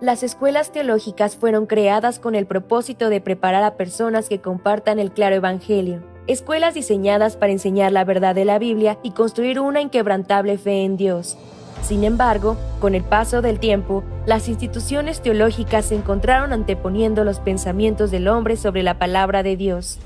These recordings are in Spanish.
Las escuelas teológicas fueron creadas con el propósito de preparar a personas que compartan el claro evangelio. Escuelas diseñadas para enseñar la verdad de la Biblia y construir una inquebrantable fe en Dios. Sin embargo, con el paso del tiempo, las instituciones teológicas se encontraron anteponiendo los pensamientos del hombre sobre la palabra de Dios.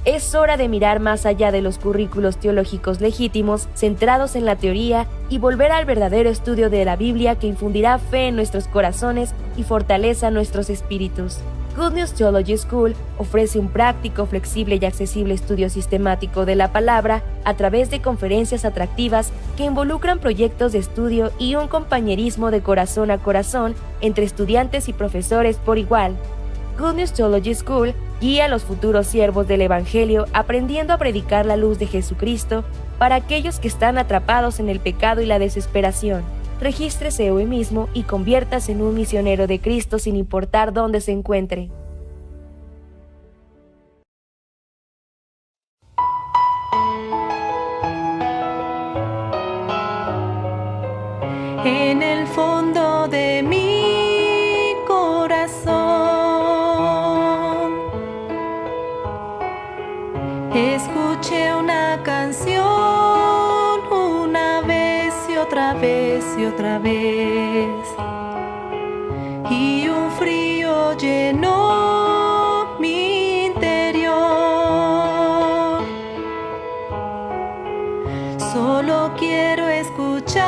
Es hora de mirar más allá de los currículos teológicos legítimos, centrados en la teoría, y volver al verdadero estudio de la Biblia que infundirá fe en nuestros corazones y fortaleza nuestros espíritus. Good News Theology School ofrece un práctico, flexible y accesible estudio sistemático de la palabra a través de conferencias atractivas que involucran proyectos de estudio y un compañerismo de corazón a corazón entre estudiantes y profesores por igual. Good News Theology School guía a los futuros siervos del Evangelio aprendiendo a predicar la luz de Jesucristo para aquellos que están atrapados en el pecado y la desesperación. Regístrese hoy mismo y conviértase en un misionero de Cristo sin importar dónde se encuentre. En el fondo de mi corazón escuché una canción una vez y otra vez y otra vez, y un frío llenó mi interior. Solo quiero escuchar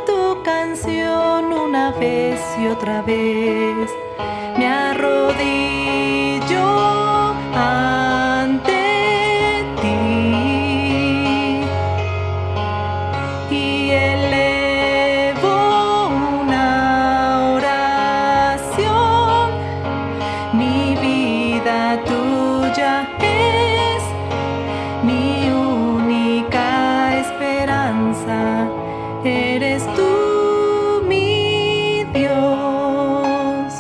tu canción una vez y otra vez. Me arrodillo ante ti y elevo una oración. Mi vida tuya es mi única esperanza. Eres tú, mi Dios.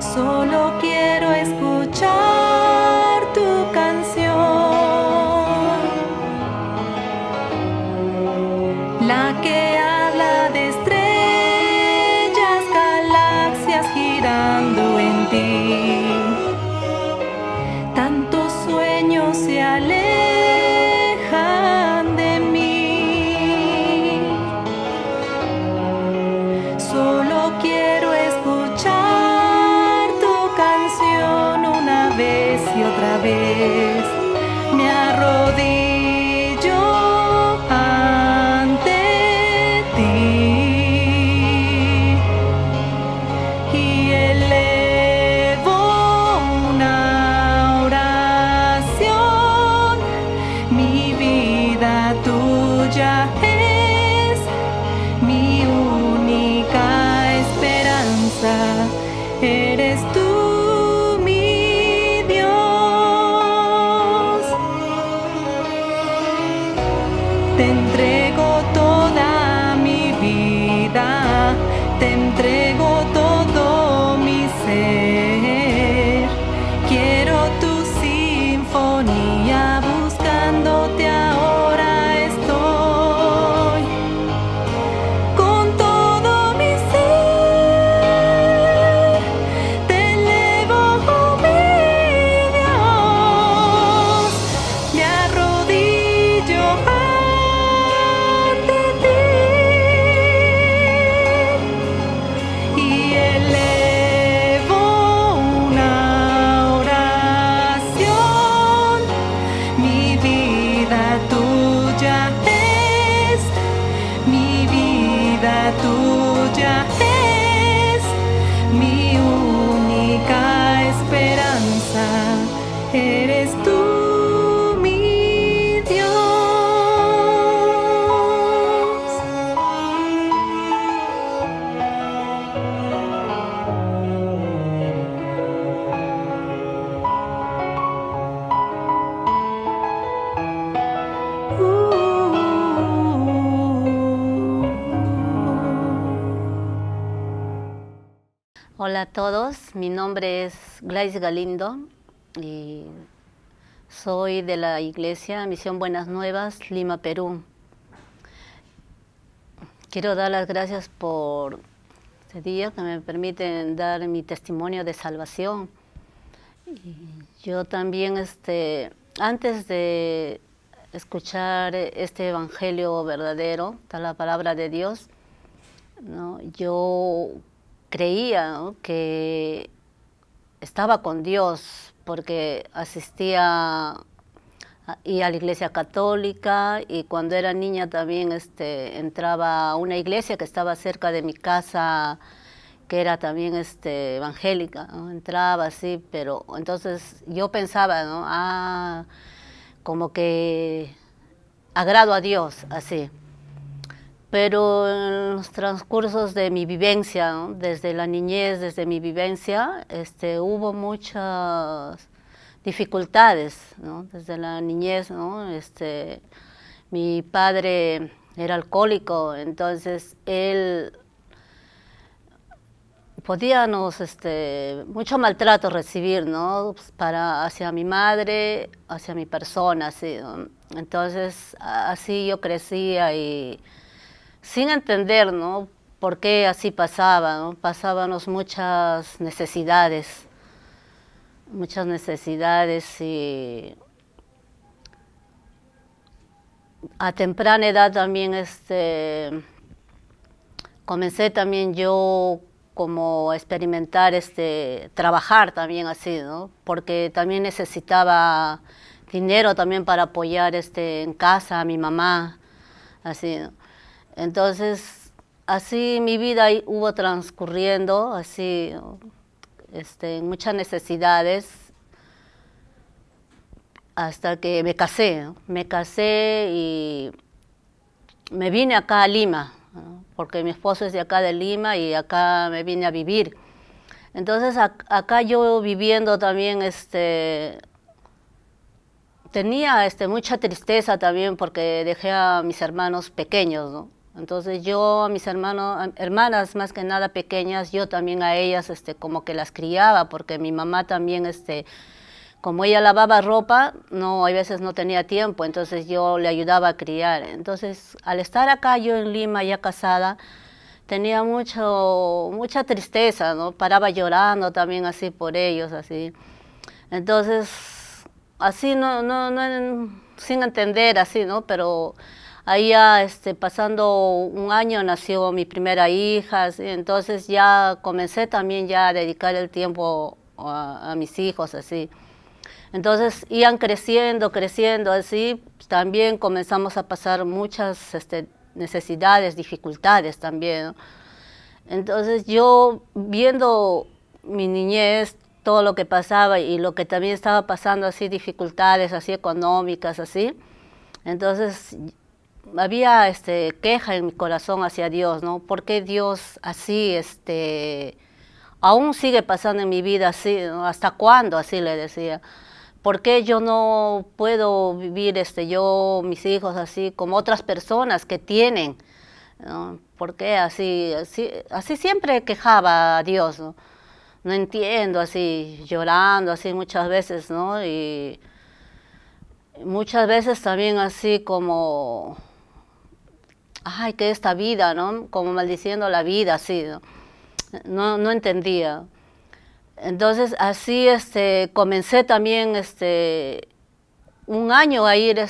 Solo quiero escuchar tu canción, la que habla de estrellas, galaxias girando en ti. Tantos sueños se alejan de mí. Solo quiero escuchar tu canción una vez y otra vez. Me arrodillo ante ti y elevo una oración. Mi vida tuya es mi única esperanza. Eres tú, mi Dios. Te entrego toda mi vida, te entrego todo mi ser. Quiero tu sinfonía, buscándote ahora estoy. Con todo mi ser, te elevo, oh mi Dios. Me arrodillo ante ti Hola a todos, mi nombre es Gladys Galindo y soy de la Iglesia Misión Buenas Nuevas, Lima, Perú. Quiero dar las gracias por este día que me permiten dar mi testimonio de salvación. Y yo también, antes de escuchar este evangelio verdadero, la palabra de Dios, ¿no? Yo creía, ¿no?, que estaba con Dios porque asistía y a la iglesia católica, y cuando era niña también entraba a una iglesia que estaba cerca de mi casa, que era también evangélica, ¿no? Entraba así, pero entonces yo pensaba, ¿no?, como que agrado a Dios, así. Pero en los transcursos de mi vivencia, ¿no?, desde la niñez, desde mi vivencia, hubo muchas dificultades, ¿no? Desde la niñez, ¿no? Mi padre era alcohólico, entonces él podíamos mucho maltrato recibir, ¿no?, hacia mi madre, hacia mi persona, así, ¿no? Entonces así yo crecía y sin entender, ¿no?, por qué así pasaba, ¿no? Pasábamos muchas necesidades y a temprana edad también comencé también yo como a experimentar trabajar también así, ¿no? Porque también necesitaba dinero también para apoyar en casa a mi mamá, así, ¿no? Entonces así mi vida hubo transcurriendo así, ¿no?, muchas necesidades, hasta que me casé, ¿no? Me casé y me vine acá a Lima, ¿no?, porque mi esposo es de acá de Lima y acá me vine a vivir. Entonces acá yo viviendo también tenía mucha tristeza también porque dejé a mis hermanos pequeños, ¿no? Entonces yo a mis hermanas más que nada pequeñas, yo también a ellas como que las criaba, porque mi mamá también como ella lavaba ropa, no, a veces no tenía tiempo, entonces yo le ayudaba a criar. Entonces al estar acá yo en Lima ya casada, tenía mucha tristeza, ¿no? Paraba llorando también así por ellos, así. Entonces así sin entender así, ¿no? Pero ahí ya pasando un año nació mi primera hija, así. Entonces ya comencé también ya a dedicar el tiempo a mis hijos, así. Entonces iban creciendo así, también comenzamos a pasar muchas necesidades, dificultades también, ¿no? Entonces yo viendo mi niñez, todo lo que pasaba y lo que también estaba pasando así, dificultades así económicas, así, entonces había queja en mi corazón hacia Dios, ¿no? ¿Por qué Dios así aún sigue pasando en mi vida así, ¿no? ¿Hasta cuándo? Así le decía. ¿Por qué yo no puedo vivir yo, mis hijos así, como otras personas que tienen, ¿no? ¿Por qué así siempre quejaba a Dios, ¿no? No entiendo, así llorando así muchas veces, ¿no? Y muchas veces también así como, ay, que esta vida, ¿no? Como maldiciendo la vida, así, ¿no? No entendía. Entonces así comencé también un año a ir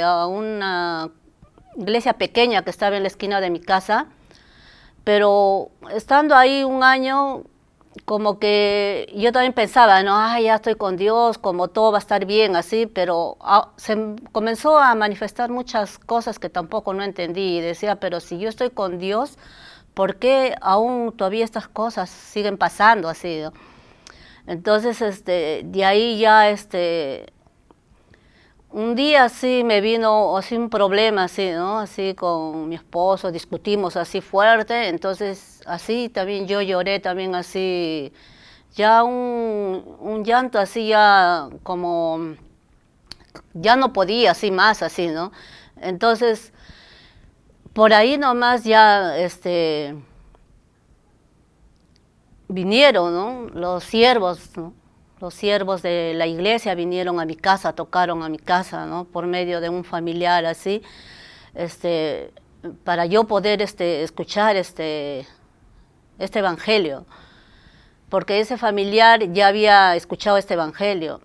a una iglesia pequeña que estaba en la esquina de mi casa, pero estando ahí un año como que yo también pensaba, no, ay, ya estoy con Dios, como todo va a estar bien así, pero se comenzó a manifestar muchas cosas que tampoco no entendí y decía, pero si yo estoy con Dios, ¿por qué aún todavía estas cosas siguen pasando así, ¿no? Entonces, de ahí ya, un día así me vino así un problema así, ¿no? Así con mi esposo, discutimos así fuerte, entonces así también yo lloré también así, ya un llanto así ya como, ya no podía así más así, ¿no? Entonces, por ahí nomás ya, vinieron, ¿no? Los siervos, ¿no? Los siervos de la iglesia vinieron a mi casa, tocaron a mi casa, ¿no? Por medio de un familiar así, para yo poder escuchar este evangelio, porque ese familiar ya había escuchado este evangelio.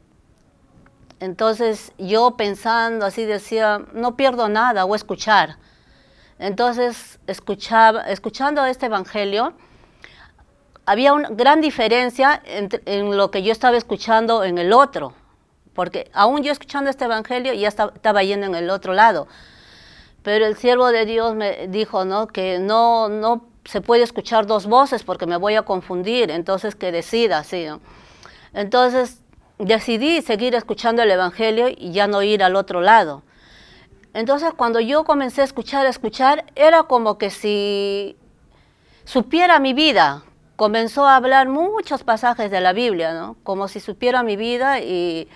Entonces yo pensando así decía, no pierdo nada, voy a escuchar. Entonces escuchando este evangelio, había una gran diferencia en lo que yo estaba escuchando en el otro, porque aún yo escuchando este evangelio ya estaba yendo en el otro lado. Pero el siervo de Dios me dijo, ¿no?, que no se puede escuchar dos voces porque me voy a confundir, entonces que decida, ¿sí?, ¿no? Entonces decidí seguir escuchando el evangelio y ya no ir al otro lado. Entonces cuando yo comencé a escuchar, era como que si supiera mi vida. Comenzó a hablar muchos pasajes de la Biblia, ¿no?, como si supiera mi vida, y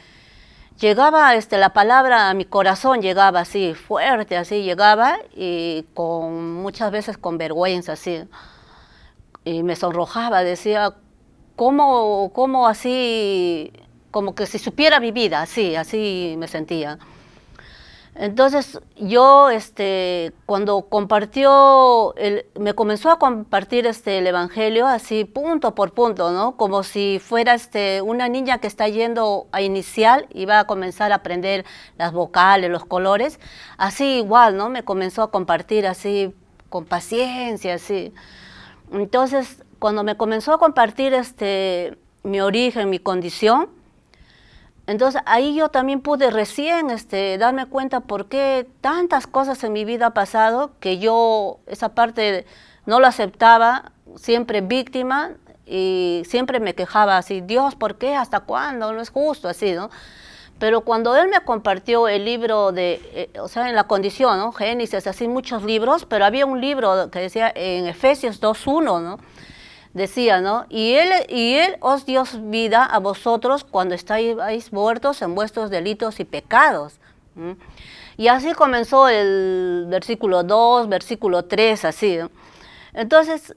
llegaba la palabra a mi corazón, llegaba así, fuerte, así llegaba, y muchas veces con vergüenza, así, y me sonrojaba, decía, ¿cómo así? Como que si supiera mi vida, así me sentía. Entonces yo, cuando me comenzó a compartir el evangelio así punto por punto, ¿no? Como si fuera una niña que está yendo a inicial y va a comenzar a aprender las vocales, los colores, así igual, ¿no? Me comenzó a compartir así con paciencia, así. Entonces, cuando me comenzó a compartir mi origen, mi condición, entonces ahí yo también pude recién darme cuenta por qué tantas cosas en mi vida ha pasado, que yo esa parte no lo aceptaba, siempre víctima, y siempre me quejaba así, Dios, ¿por qué? ¿Hasta cuándo? No es justo, así, ¿no? Pero cuando Él me compartió el libro o sea, en la condición, ¿no?, Génesis, así muchos libros, pero había un libro que decía en Efesios 2:1, ¿no?, decía, ¿no? Y él os dio vida a vosotros cuando estáis muertos en vuestros delitos y pecados. Y así comenzó el versículo 2, versículo 3, así, ¿no? Entonces,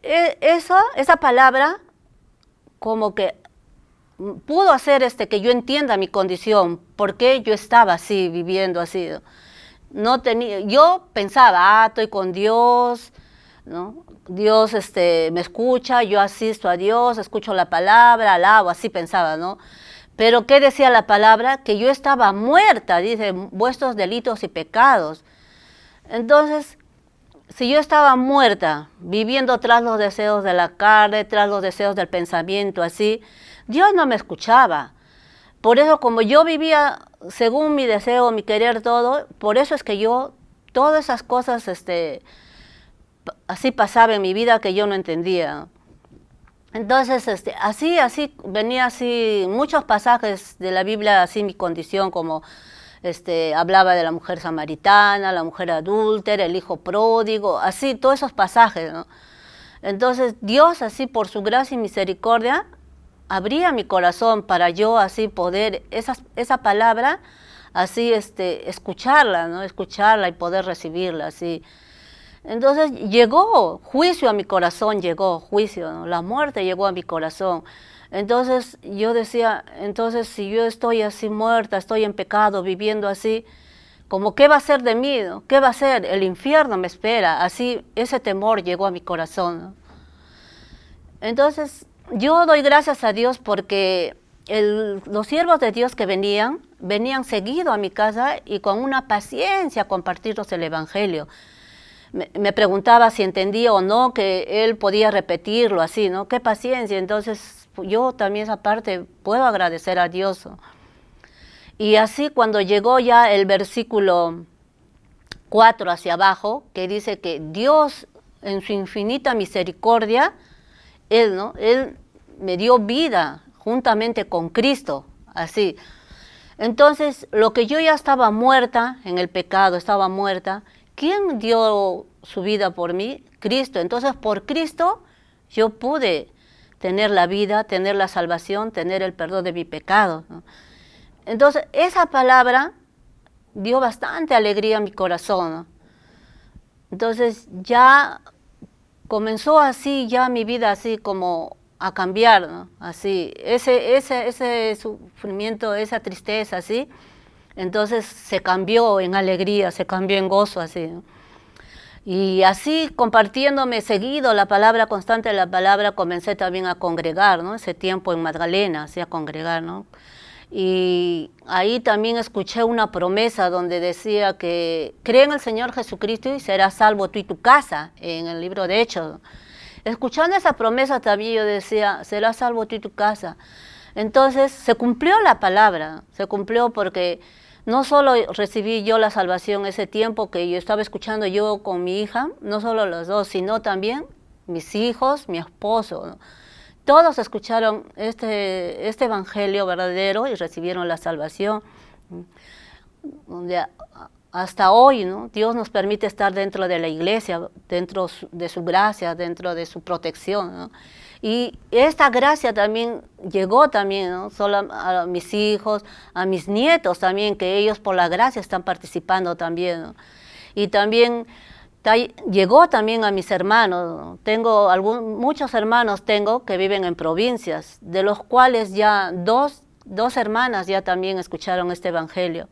esa palabra como que pudo hacer que yo entienda mi condición, por qué yo estaba así, viviendo así, ¿no? Yo pensaba, estoy con Dios, ¿no? Dios me escucha, yo asisto a Dios, escucho la palabra, alabo, así pensaba, ¿no? Pero ¿qué decía la palabra? Que yo estaba muerta, dice, vuestros delitos y pecados. Entonces, si yo estaba muerta, viviendo tras los deseos de la carne, tras los deseos del pensamiento, así, Dios no me escuchaba. Por eso, como yo vivía según mi deseo, mi querer, todo, por eso es que yo, todas esas cosas, así pasaba en mi vida que yo no entendía. Entonces, así venía así muchos pasajes de la Biblia, así mi condición, como hablaba de la mujer samaritana, la mujer adúltera, el hijo pródigo, así, todos esos pasajes, ¿no? Entonces, Dios, así por su gracia y misericordia, abría mi corazón para yo así poder, esa palabra, así, escucharla, ¿no? Escucharla y poder recibirla, así. Entonces llegó juicio a mi corazón, llegó juicio, ¿no? La muerte llegó a mi corazón. Entonces yo decía, entonces si yo estoy así muerta, estoy en pecado, viviendo así, como ¿qué va a ser de mí? ¿No? ¿Qué va a ser? El infierno me espera. Así ese temor llegó a mi corazón, ¿no? Entonces yo doy gracias a Dios porque los siervos de Dios que venían seguido a mi casa y con una paciencia a compartirnos el evangelio. Me preguntaba si entendía o no, que él podía repetirlo así, ¿no? Qué paciencia. Entonces yo también esa parte puedo agradecer a Dios, ¿no? Y así cuando llegó ya el versículo 4 hacia abajo, que dice que Dios en su infinita misericordia, Él me dio vida juntamente con Cristo, así. Entonces, lo que yo ya estaba muerta en el pecado, estaba muerta, ¿quién dio su vida por mí? Cristo. Entonces, por Cristo, yo pude tener la vida, tener la salvación, tener el perdón de mi pecado, ¿no? Entonces, esa palabra dio bastante alegría a mi corazón, ¿no? Entonces, ya comenzó así ya mi vida así como a cambiar, ¿no? Así, ese sufrimiento, esa tristeza, así, entonces se cambió en alegría, se cambió en gozo, así, ¿no? Y así, compartiéndome seguido la palabra, constante de la palabra, comencé también a congregar, ¿no? Ese tiempo en Magdalena, así a congregar, ¿no? Y ahí también escuché una promesa donde decía que cree en el Señor Jesucristo y serás salvo tú y tu casa, en el libro de Hechos. Escuchando esa promesa también yo decía, serás salvo tú y tu casa. Entonces se cumplió la palabra, se cumplió porque no solo recibí yo la salvación ese tiempo que yo estaba escuchando yo con mi hija, no solo los dos, sino también mis hijos, mi esposo, ¿no? Todos escucharon este evangelio verdadero y recibieron la salvación. Donde hasta hoy, ¿no? Dios nos permite estar dentro de la iglesia, dentro de su gracia, dentro de su protección, ¿no? Y esta gracia también llegó también, ¿no? Solo a mis hijos, a mis nietos también, que ellos por la gracia están participando también, ¿no? Y también llegó también a mis hermanos, ¿no? Tengo muchos hermanos tengo que viven en provincias, de los cuales ya dos hermanas ya también escucharon este evangelio.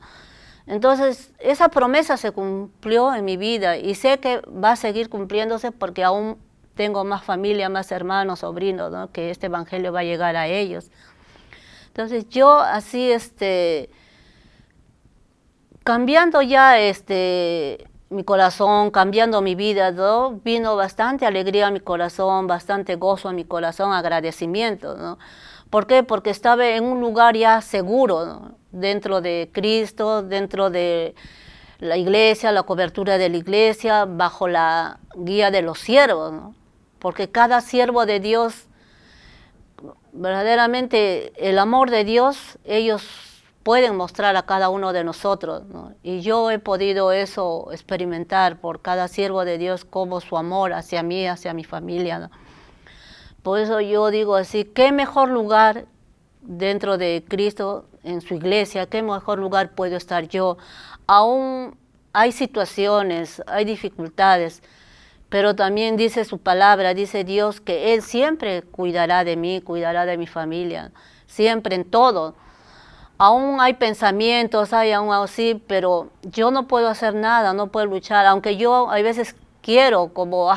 Entonces, esa promesa se cumplió en mi vida y sé que va a seguir cumpliéndose porque aún tengo más familia, más hermanos, sobrinos, ¿no? Que este evangelio va a llegar a ellos. Entonces, yo así, cambiando ya mi corazón, cambiando mi vida, ¿no? Vino bastante alegría a mi corazón, bastante gozo a mi corazón, agradecimiento, ¿no? ¿Por qué? Porque estaba en un lugar ya seguro, ¿no? Dentro de Cristo, dentro de la iglesia, la cobertura de la iglesia, bajo la guía de los siervos, ¿no? Porque cada siervo de Dios, verdaderamente el amor de Dios, ellos pueden mostrar a cada uno de nosotros, ¿no? Y yo he podido eso experimentar por cada siervo de Dios, como su amor hacia mí, hacia mi familia, ¿no? Por eso yo digo así, qué mejor lugar dentro de Cristo, en su iglesia, qué mejor lugar puedo estar yo. Aún hay situaciones, hay dificultades, pero también dice su palabra, dice Dios que Él siempre cuidará de mí, cuidará de mi familia, siempre en todo. Aún hay pensamientos, hay aún así, pero yo no puedo hacer nada, no puedo luchar, aunque yo a veces quiero como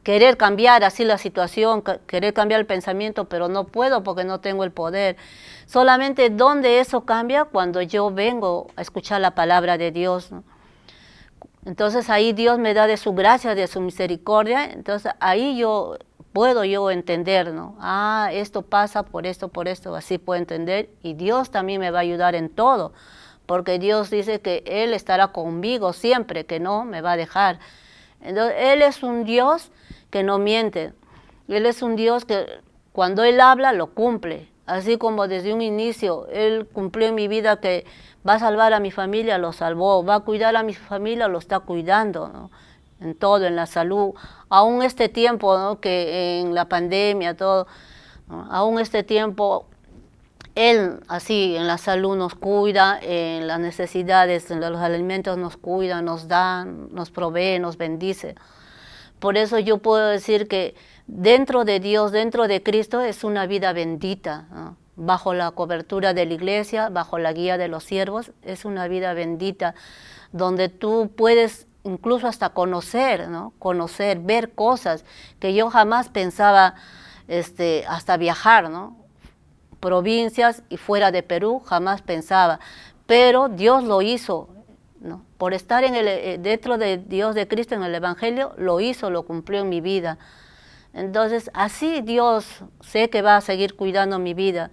querer cambiar así la situación, querer cambiar el pensamiento, pero no puedo porque no tengo el poder. Solamente donde eso cambia cuando yo vengo a escuchar la palabra de Dios, ¿no? Entonces ahí Dios me da de su gracia, de su misericordia, entonces ahí yo puedo entender, ¿no? Esto pasa por esto, así puedo entender, y Dios también me va a ayudar en todo, porque Dios dice que Él estará conmigo siempre, que no me va a dejar. Entonces Él es un Dios que no miente, Él es un Dios que cuando Él habla lo cumple, así como desde un inicio Él cumplió en mi vida que va a salvar a mi familia, lo salvó, va a cuidar a mi familia, lo está cuidando, ¿no? En todo, en la salud, aún este tiempo, ¿no? Que en la pandemia, todo, ¿no? Aún este tiempo, Él así en la salud nos cuida, en las necesidades, en los alimentos nos cuida, nos da, nos provee, nos bendice. Por eso yo puedo decir que dentro de Dios, dentro de Cristo, es una vida bendita, ¿no? Bajo la cobertura de la iglesia, bajo la guía de los siervos, es una vida bendita, donde tú puedes incluso hasta conocer, ¿no? Conocer, ver cosas que yo jamás pensaba hasta viajar, ¿no? Provincias y fuera de Perú, jamás pensaba, pero Dios lo hizo, ¿no? Por estar dentro de Dios de Cristo en el Evangelio, lo hizo, lo cumplió en mi vida. Entonces, así Dios sé que va a seguir cuidando mi vida.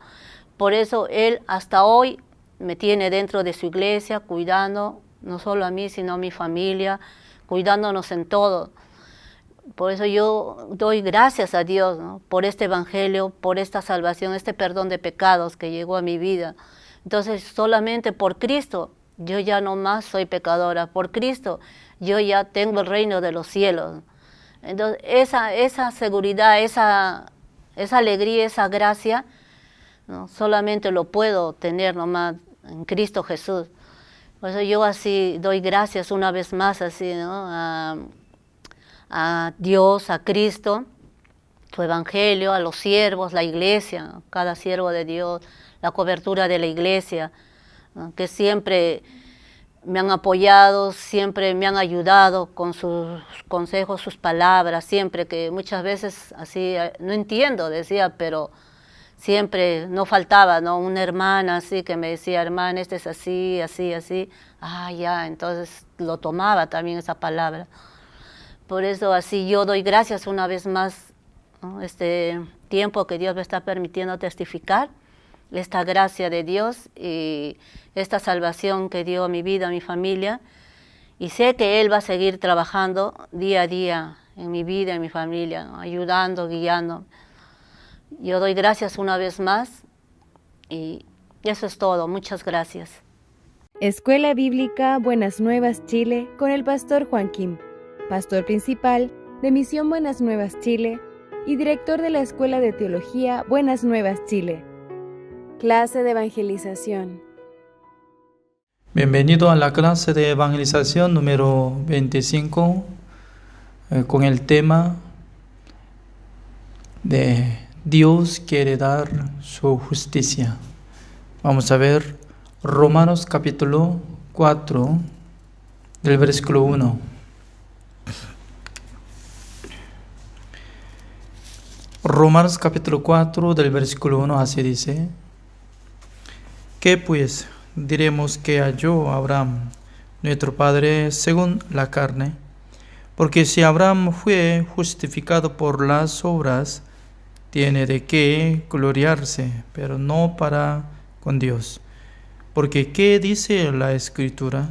Por eso Él hasta hoy me tiene dentro de su iglesia, cuidando no solo a mí, sino a mi familia, cuidándonos en todo. Por eso yo doy gracias a Dios, ¿no? Por este evangelio, por esta salvación, este perdón de pecados que llegó a mi vida. Entonces, solamente por Cristo, yo ya no más soy pecadora. Por Cristo, yo ya tengo el reino de los cielos. Entonces, esa seguridad, esa alegría, esa gracia, ¿no? Solamente lo puedo tener nomás en Cristo Jesús. Por eso yo así doy gracias una vez más así, ¿no? a Dios, a Cristo, su evangelio, a los siervos, la iglesia, cada siervo de Dios, la cobertura de la iglesia, ¿no? Que siempre me han apoyado, siempre me han ayudado con sus consejos, sus palabras, siempre, que muchas veces así, no entiendo, decía, pero siempre no faltaba, ¿no? Una hermana así que me decía, hermana, este es así, así, así. Ah, ya, entonces lo tomaba también esa palabra. Por eso así yo doy gracias una vez más, ¿no? Este tiempo que Dios me está permitiendo testificar, esta gracia de Dios y esta salvación que dio a mi vida, a mi familia. Y sé que Él va a seguir trabajando día a día en mi vida, en mi familia, ¿no? Ayudando, guiando. Yo doy gracias una vez más y eso es todo. Muchas gracias. Escuela Bíblica Buenas Nuevas Chile con el pastor Juan Kim, pastor principal de Misión Buenas Nuevas Chile y director de la Escuela de Teología Buenas Nuevas Chile. Clase de evangelización. Bienvenido a la clase de evangelización número 25 con el tema de Dios quiere dar su justicia. Vamos a ver Romanos capítulo 4 del versículo 1. Romanos capítulo 4 del versículo 1 así dice: ¿Qué pues diremos que halló Abraham, nuestro padre, según la carne? Porque si Abraham fue justificado por las obras, tiene de qué gloriarse, pero no para con Dios. Porque ¿qué dice la Escritura?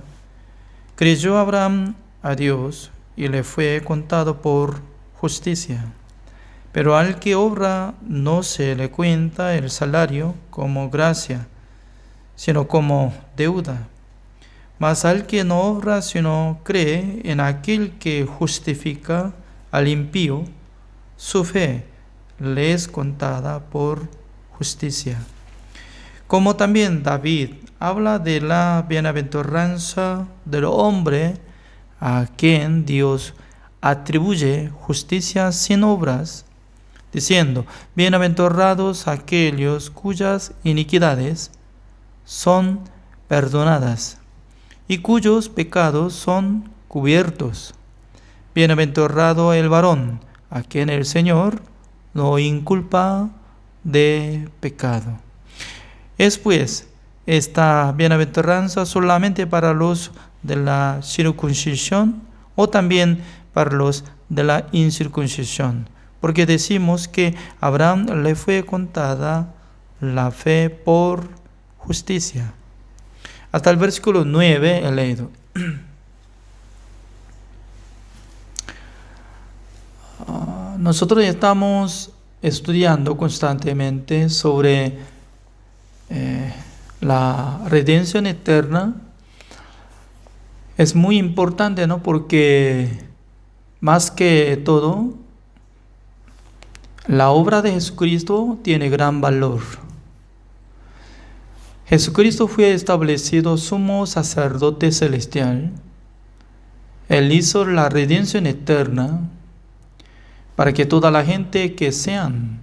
Creyó Abraham a Dios y le fue contado por justicia. Pero al que obra no se le cuenta el salario como gracia, sino como deuda. Mas al que no obra, sino cree en aquel que justifica al impío, su fe le es contada por justicia. Como también David habla de la bienaventuranza del hombre a quien Dios atribuye justicia sin obras, diciendo: bienaventurados aquellos cuyas iniquidades son perdonadas y cuyos pecados son cubiertos. Bienaventurado el varón a quien el Señor no inculpa de pecado. Es pues esta bienaventuranza solamente para los de la circuncisión o también para los de la incircuncisión, porque decimos que a Abraham le fue contada la fe por justicia. Hasta el versículo 9 he leído. Nosotros estamos estudiando constantemente sobre la redención eterna. Es muy importante, ¿no? Porque más que todo, la obra de Jesucristo tiene gran valor. Jesucristo fue establecido sumo sacerdote celestial. Él hizo la redención eterna para que toda la gente que sean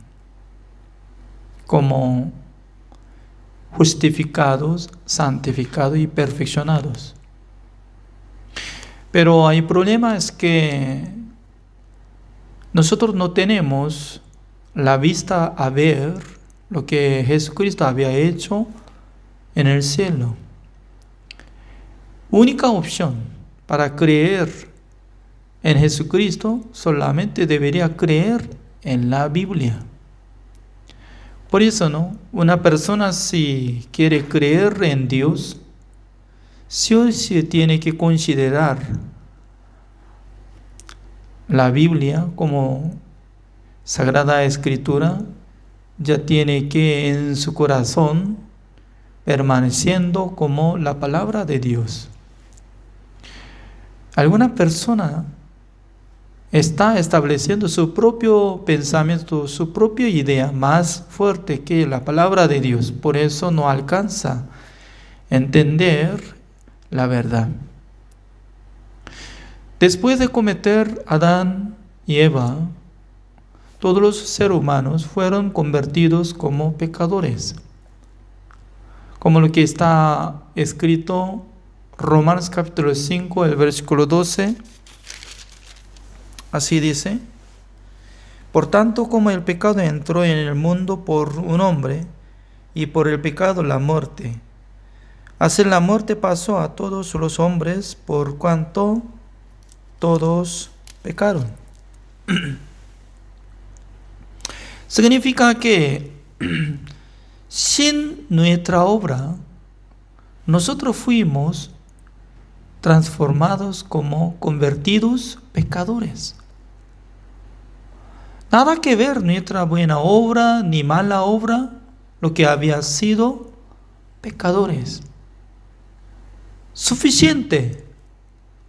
como justificados, santificados y perfeccionados. Pero el problema es que nosotros no tenemos la vista a ver lo que Jesucristo había hecho en el cielo. Única opción para creer en Jesucristo solamente debería creer en la Biblia. Por eso, ¿no? Una persona si quiere creer en Dios, sí o sí tiene que considerar la Biblia como Sagrada Escritura, ya tiene que en su corazón permaneciendo como la palabra de Dios. Alguna persona está estableciendo su propio pensamiento, su propia idea más fuerte que la palabra de Dios. Por eso no alcanza a entender la verdad. Después de cometer Adán y Eva, todos los seres humanos fueron convertidos como pecadores. Como lo que está escrito Romanos capítulo 5, el versículo 12. Así dice: por tanto, como el pecado entró en el mundo por un hombre, y por el pecado la muerte, así la muerte pasó a todos los hombres por cuanto todos pecaron. Significa que sin nuestra obra, nosotros fuimos transformados como convertidos pecadores. Nada que ver nuestra buena obra ni mala obra, lo que había sido pecadores. Suficiente.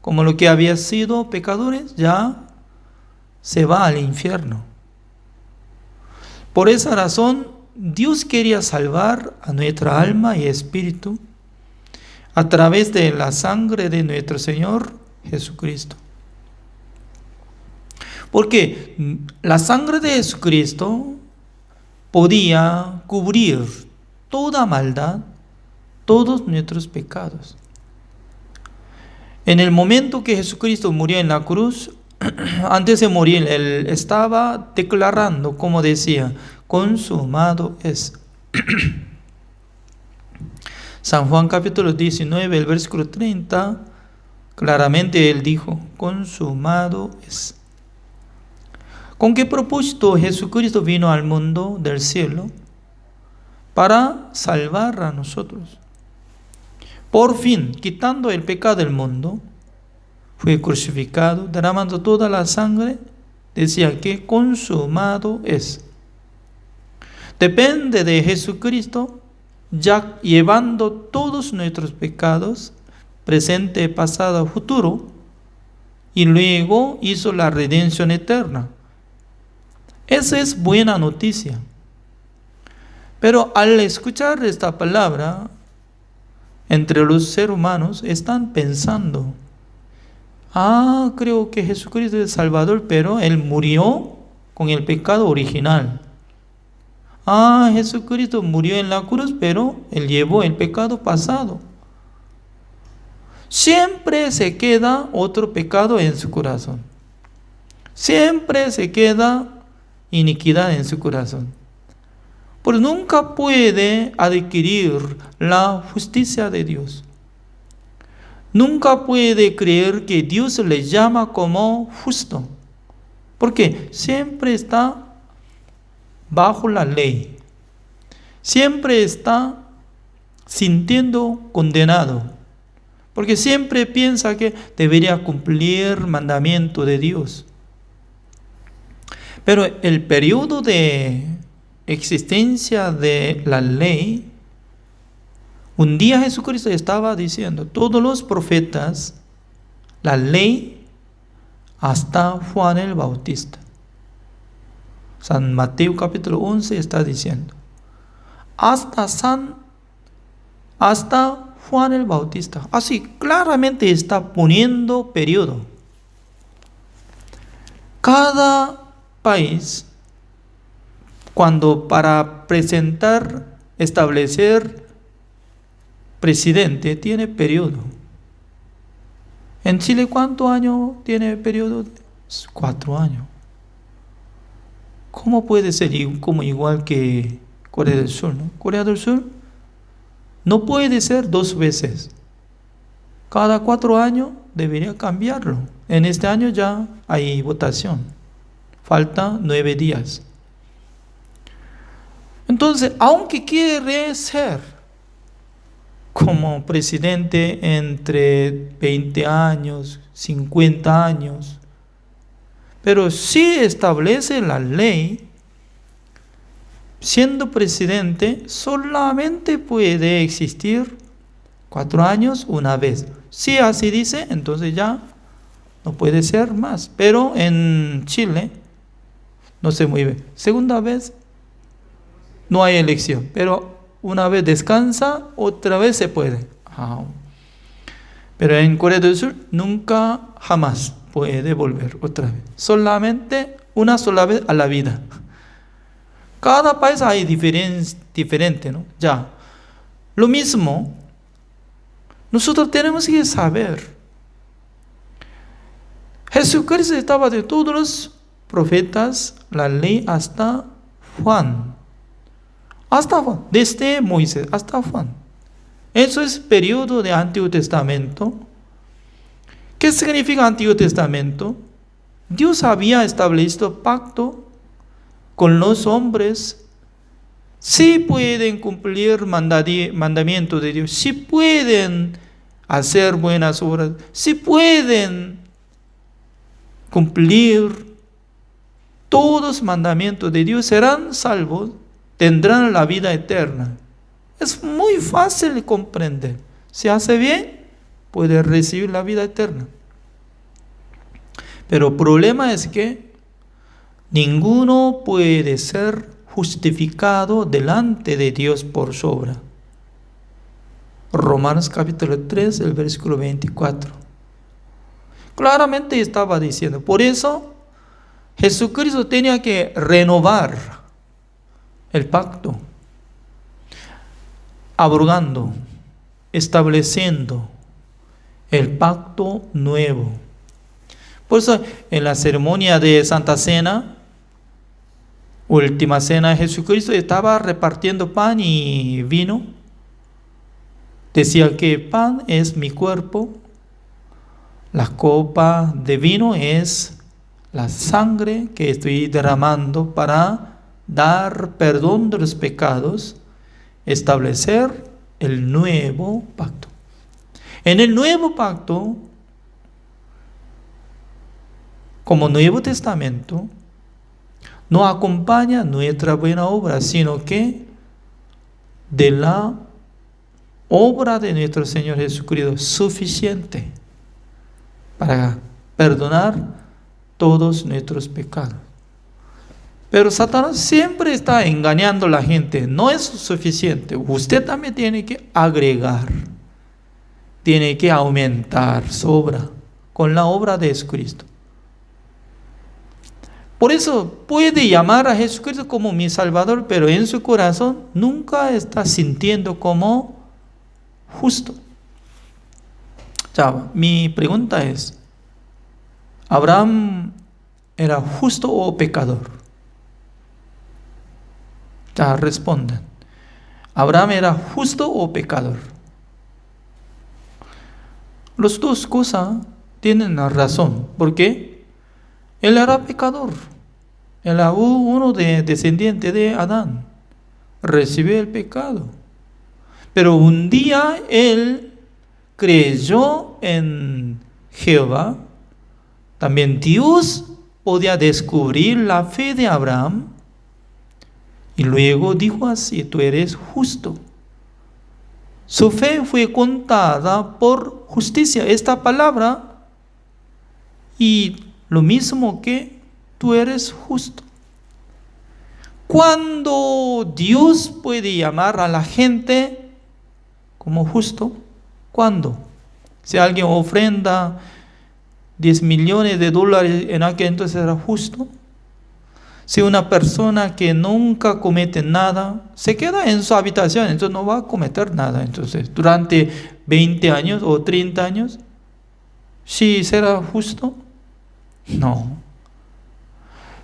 Como lo que había sido pecadores ya se va al infierno. Por esa razón, Dios quería salvar a nuestra alma y espíritu a través de la sangre de nuestro Señor Jesucristo. Porque la sangre de Jesucristo podía cubrir toda maldad, todos nuestros pecados. En el momento que Jesucristo murió en la cruz, antes de morir, Él estaba declarando, como decía, consumado es. San Juan capítulo 19, el versículo 30, claramente Él dijo, consumado es. ¿Con qué propósito Jesucristo vino al mundo del cielo? Para salvar a nosotros. Por fin, quitando el pecado del mundo, fue crucificado, derramando toda la sangre, decía que consumado es. Depende de Jesucristo, ya llevando todos nuestros pecados, presente, pasado, futuro, y luego hizo la redención eterna. Esa es buena noticia. Pero al escuchar esta palabra, entre los seres humanos están pensando, creo que Jesucristo es Salvador, pero Él murió con el pecado original. Jesucristo murió en la cruz, pero Él llevó el pecado pasado. Siempre se queda otro pecado en su corazón. Siempre se queda iniquidad en su corazón. Pues nunca puede adquirir la justicia de Dios. Nunca puede creer que Dios le llama como justo. Porque siempre está bajo la ley. Siempre está sintiendo condenado. Porque siempre piensa que debería cumplir el mandamiento de Dios. Pero el periodo de existencia de la ley, un día Jesucristo estaba diciendo, todos los profetas, la ley, hasta Juan el Bautista. San Mateo capítulo 11 está diciendo, hasta Juan el Bautista. Así claramente está poniendo periodo. Cada país, cuando para establecer presidente, tiene periodo. En Chile, ¿cuántos años tiene periodo? 4 años. ¿Cómo puede ser como igual que Corea del Sur? ¿No? Corea del Sur no puede ser 2 veces. Cada 4 años debería cambiarlo. En este año ya hay votación. Falta 9 días. Entonces, aunque quiere ser como presidente entre 20 años, 50 años, pero si establece la ley, siendo presidente, solamente puede existir 4 años una vez. Si así dice, entonces ya no puede ser más. Pero en Chile, no sé muy bien. Segunda vez, no hay elección. Pero una vez descansa, otra vez se puede. Pero en Corea del Sur nunca, jamás puede volver otra vez. Solamente una sola vez a la vida. Cada país hay diferente, ¿no? Ya. Lo mismo, nosotros tenemos que saber. Jesucristo estaba de todos los profetas, la ley hasta Juan. Hasta Juan, desde Moisés hasta Juan. Eso es periodo de Antiguo Testamento. ¿Qué significa Antiguo Testamento? Dios había establecido pacto con los hombres. Si pueden cumplir mandamientos de Dios, si pueden hacer buenas obras, si pueden cumplir todos los mandamientos de Dios, serán salvos, tendrán la vida eterna. Es muy fácil de comprender. Si hace bien, puede recibir la vida eterna. Pero el problema es que ninguno puede ser justificado delante de Dios por su obra. Romanos capítulo 3, el versículo 24. Claramente estaba diciendo, por eso Jesucristo tenía que renovar el pacto, abrogando, estableciendo el pacto nuevo. Por eso en la ceremonia de Santa Cena, última cena, Jesucristo estaba repartiendo pan y vino. Decía que pan es mi cuerpo, la copa de vino es la sangre que estoy derramando para dar perdón de los pecados, establecer el nuevo pacto. En el nuevo pacto, como Nuevo Testamento, no acompaña nuestra buena obra, sino que de la obra de nuestro Señor Jesucristo suficiente para perdonar todos nuestros pecados. Pero Satanás siempre está engañando a la gente. No es suficiente. Usted también tiene que agregar, tiene que aumentar su obra con la obra de Jesucristo. Por eso puede llamar a Jesucristo como mi Salvador, pero en su corazón nunca está sintiendo como justo. Ya, mi pregunta es, ¿Abraham era justo o pecador? Ya, respondan. ¿Abraham era justo o pecador? Las dos cosas tienen razón. ¿Por qué? Él era pecador. Él era uno de descendiente de Adán. Recibió el pecado. Pero un día él creyó en Jehová. También Dios podía descubrir la fe de Abraham. Y luego dijo así, tú eres justo. Su fe fue contada por justicia. Esta palabra, y lo mismo que tú eres justo. ¿Cuándo Dios puede llamar a la gente como justo? ¿Cuándo? Si alguien ofrenda 10 millones de dólares en aquel entonces era justo. Si una persona que nunca comete nada se queda en su habitación, entonces no va a cometer nada. Entonces, durante 20 años o 30 años, ¿sí será justo? No.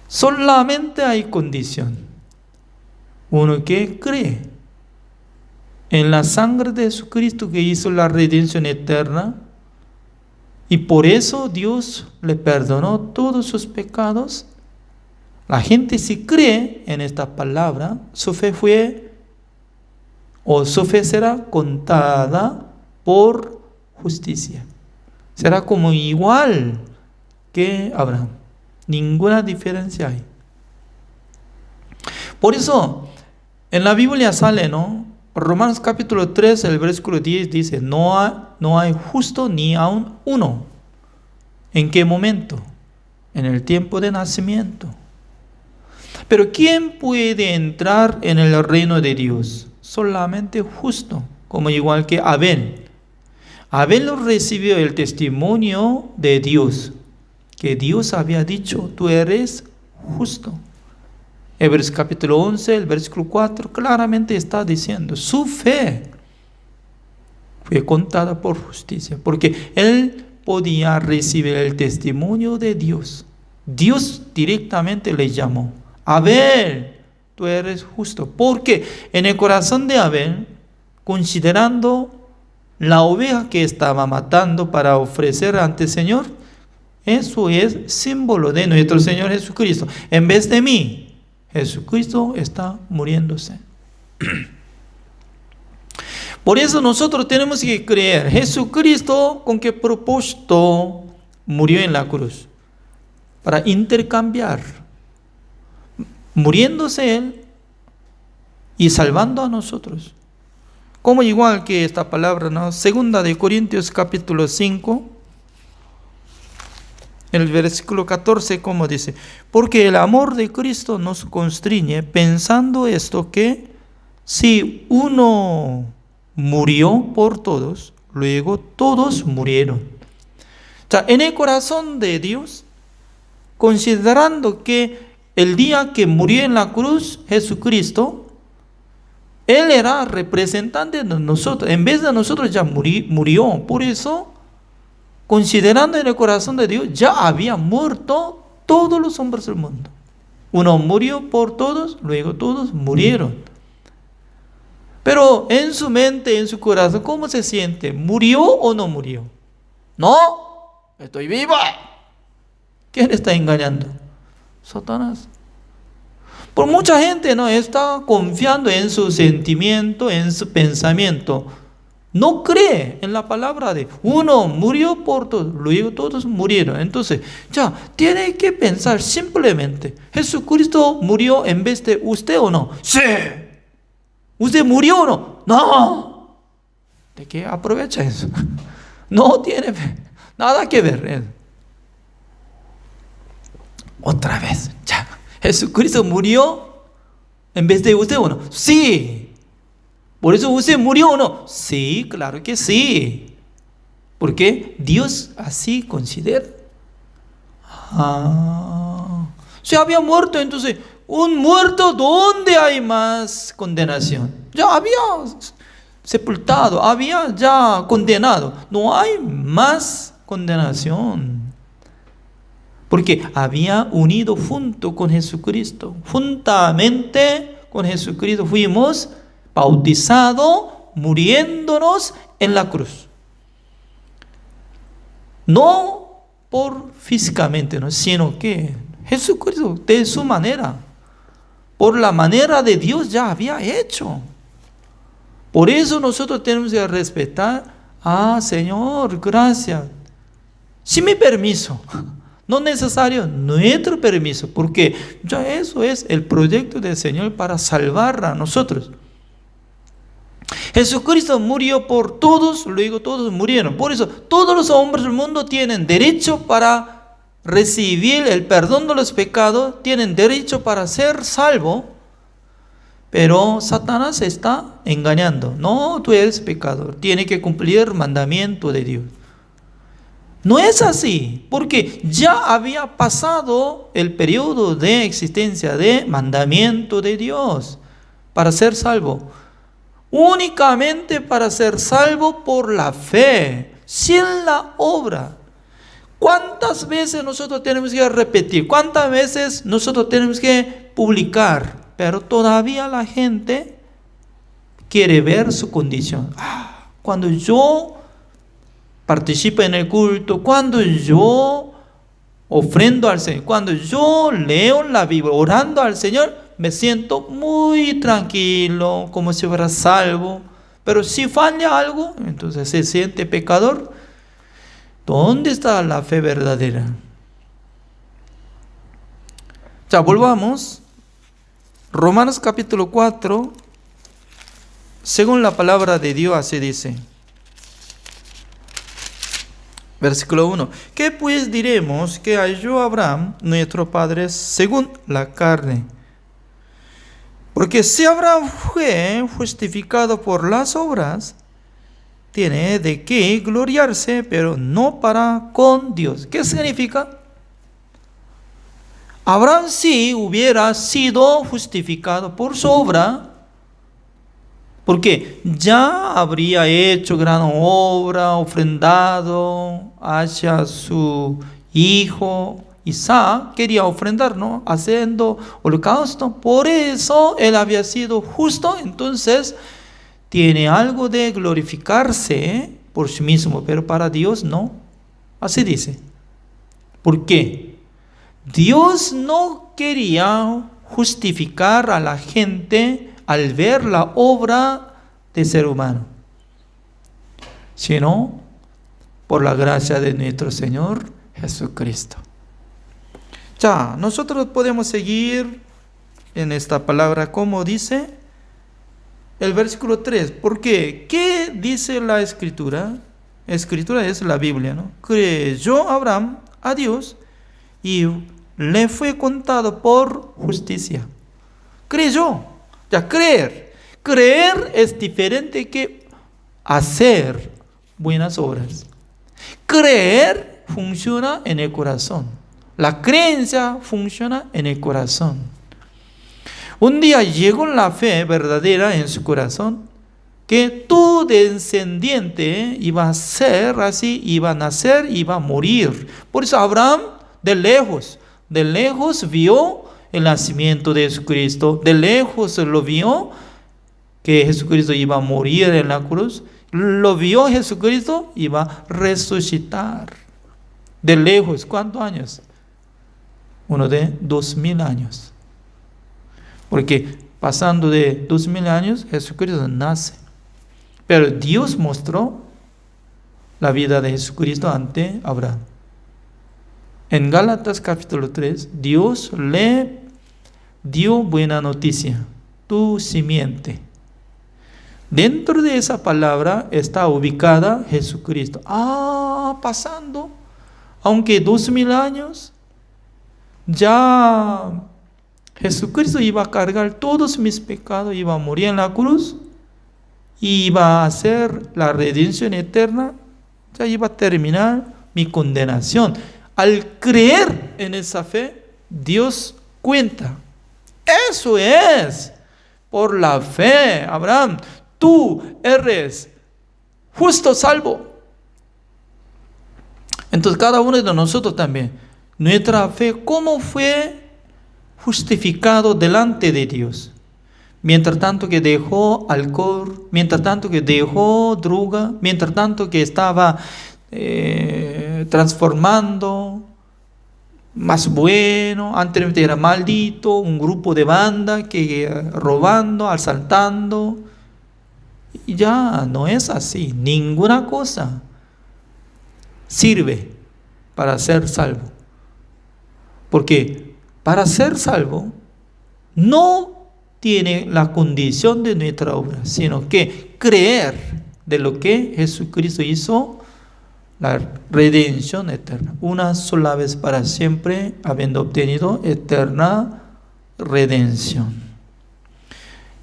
Solamente hay condición. Uno que cree en la sangre de Jesucristo que hizo la redención eterna, y por eso Dios le perdonó todos sus pecados. La gente, si cree en esta palabra, su fe será contada por justicia. Será como igual que Abraham. Ninguna diferencia hay. Por eso, en la Biblia sale, ¿no? Romanos capítulo 3, el versículo 10 dice, no hay justo ni aun uno. ¿En qué momento? En el tiempo de nacimiento. Pero ¿quién puede entrar en el reino de Dios? Solamente justo, como igual que Abel. Abel recibió el testimonio de Dios, que Dios había dicho, tú eres justo. Hebreos capítulo 11, el versículo 4, claramente está diciendo, su fe fue contada por justicia, porque él podía recibir el testimonio de Dios. Dios directamente le llamó, Abel, tú eres justo, porque en el corazón de Abel, considerando la oveja que estaba matando para ofrecer ante el Señor, eso es símbolo de nuestro Señor Jesucristo. En vez de mí, Jesucristo está muriéndose. Por eso nosotros tenemos que creer, Jesucristo, ¿con qué propósito murió en la cruz? Para intercambiar, muriéndose Él y salvando a nosotros. Como igual que esta palabra, ¿no? Segunda de Corintios capítulo 5, el versículo 14, como dice, porque el amor de Cristo nos constriñe pensando esto, que si uno murió por todos, luego todos murieron. O sea, en el corazón de Dios, considerando que el día que murió en la cruz Jesucristo, Él era representante de nosotros, en vez de nosotros ya murió. Por eso, considerando en el corazón de Dios, ya había muerto todos los hombres del mundo. Uno murió por todos, luego todos murieron. Pero en su mente, en su corazón, ¿cómo se siente? ¿Murió o no murió? No, estoy viva. ¿Quién está engañando? Satanás. Por mucha gente no está confiando en su sentimiento, en su pensamiento. No cree en la palabra de uno murió por todos, luego todos murieron. Entonces, ya, tiene que pensar simplemente, ¿Jesucristo murió en vez de usted o no? Sí. ¿Usted murió o no? No. ¿De qué aprovecha eso? No tiene nada que ver. Otra vez, ya. ¿Jesucristo murió en vez de usted o no? Sí. ¿Por eso usted murió o no? Sí, claro que sí. Porque Dios así considera. Se había muerto, entonces, un muerto, ¿dónde hay más condenación? Ya había sepultado, había ya condenado. No hay más condenación. Porque había unido junto con Jesucristo. Juntamente con Jesucristo fuimos bautizados, muriéndonos en la cruz. No por físicamente, ¿no? Sino que Jesucristo de su manera, por la manera de Dios ya había hecho. Por eso nosotros tenemos que respetar. Señor, gracias. Sin mi permiso. No es necesario nuestro permiso, porque ya eso es el proyecto del Señor para salvar a nosotros. Jesucristo murió por todos, luego todos murieron. Por eso todos los hombres del mundo tienen derecho para recibir el perdón de los pecados, tienen derecho para ser salvos. Pero Satanás está engañando. No, tú eres pecador, tienes que cumplir el mandamiento de Dios. No es así, porque ya había pasado el periodo de existencia de mandamiento de Dios para ser salvo. Únicamente para ser salvo por la fe, sin la obra. ¿Cuántas veces nosotros tenemos que repetir? ¿Cuántas veces nosotros tenemos que publicar? Pero todavía la gente quiere ver su condición. Cuando yo participo en el culto, cuando yo ofrendo al Señor, cuando yo leo la Biblia, orando al Señor, me siento muy tranquilo, como si fuera salvo. Pero si falla algo, entonces se siente pecador. ¿Dónde está la fe verdadera? Ya, volvamos. Romanos capítulo 4, según la palabra de Dios, así dice. Versículo 1. ¿Qué pues diremos que halló Abraham, nuestro padre, según la carne? Porque si Abraham fue justificado por las obras, tiene de qué gloriarse, pero no para con Dios. ¿Qué significa? Abraham sí hubiera sido justificado por su obra, porque ya habría hecho gran obra, ofrendado hacia su hijo Isaac, quería ofrendar, ¿no? Haciendo holocausto. Por eso él había sido justo, entonces tiene algo de glorificarse por sí mismo, pero para Dios no. Así dice. ¿Por qué? Dios no quería justificar a la gente al ver la obra de ser humano, sino por la gracia de nuestro Señor Jesucristo. Ya, nosotros podemos seguir en esta palabra como dice el versículo 3. ¿Por qué? ¿Qué dice la Escritura? Escritura es la Biblia, ¿no? Creyó Abraham a Dios y le fue contado por justicia. Creyó. Ya, creer. Creer es diferente que hacer buenas obras. Creer funciona en el corazón. La creencia funciona en el corazón. Un día llegó la fe verdadera en su corazón, que tu descendiente iba a ser así, iba a nacer, iba a morir. Por eso Abraham de lejos vio el nacimiento de Jesucristo, de lejos lo vio que Jesucristo iba a morir en la cruz, lo vio Jesucristo, iba a resucitar. De lejos, ¿cuántos años? Uno de 2000 años. Porque pasando de 2000 años, Jesucristo nace. Pero Dios mostró la vida de Jesucristo ante Abraham. En Gálatas capítulo 3, Dios le dio buena noticia, tu simiente. Dentro de esa palabra está ubicada Jesucristo. Pasando, aunque 2000 años, ya Jesucristo iba a cargar todos mis pecados, iba a morir en la cruz, iba a hacer la redención eterna, ya iba a terminar mi condenación. Al creer en esa fe, Dios cuenta. Eso es, por la fe, Abraham, tú eres justo salvo. Entonces cada uno de nosotros también, nuestra fe, ¿cómo fue justificado delante de Dios? Mientras tanto que dejó alcohol, mientras tanto que dejó droga, mientras tanto que estaba transformando más bueno, anteriormente era maldito, un grupo de banda que robando, asaltando. Y ya no es así, ninguna cosa sirve para ser salvo. Porque para ser salvo no tiene la condición de nuestra obra, sino que creer de lo que Jesucristo hizo, la redención eterna, una sola vez para siempre, habiendo obtenido eterna redención.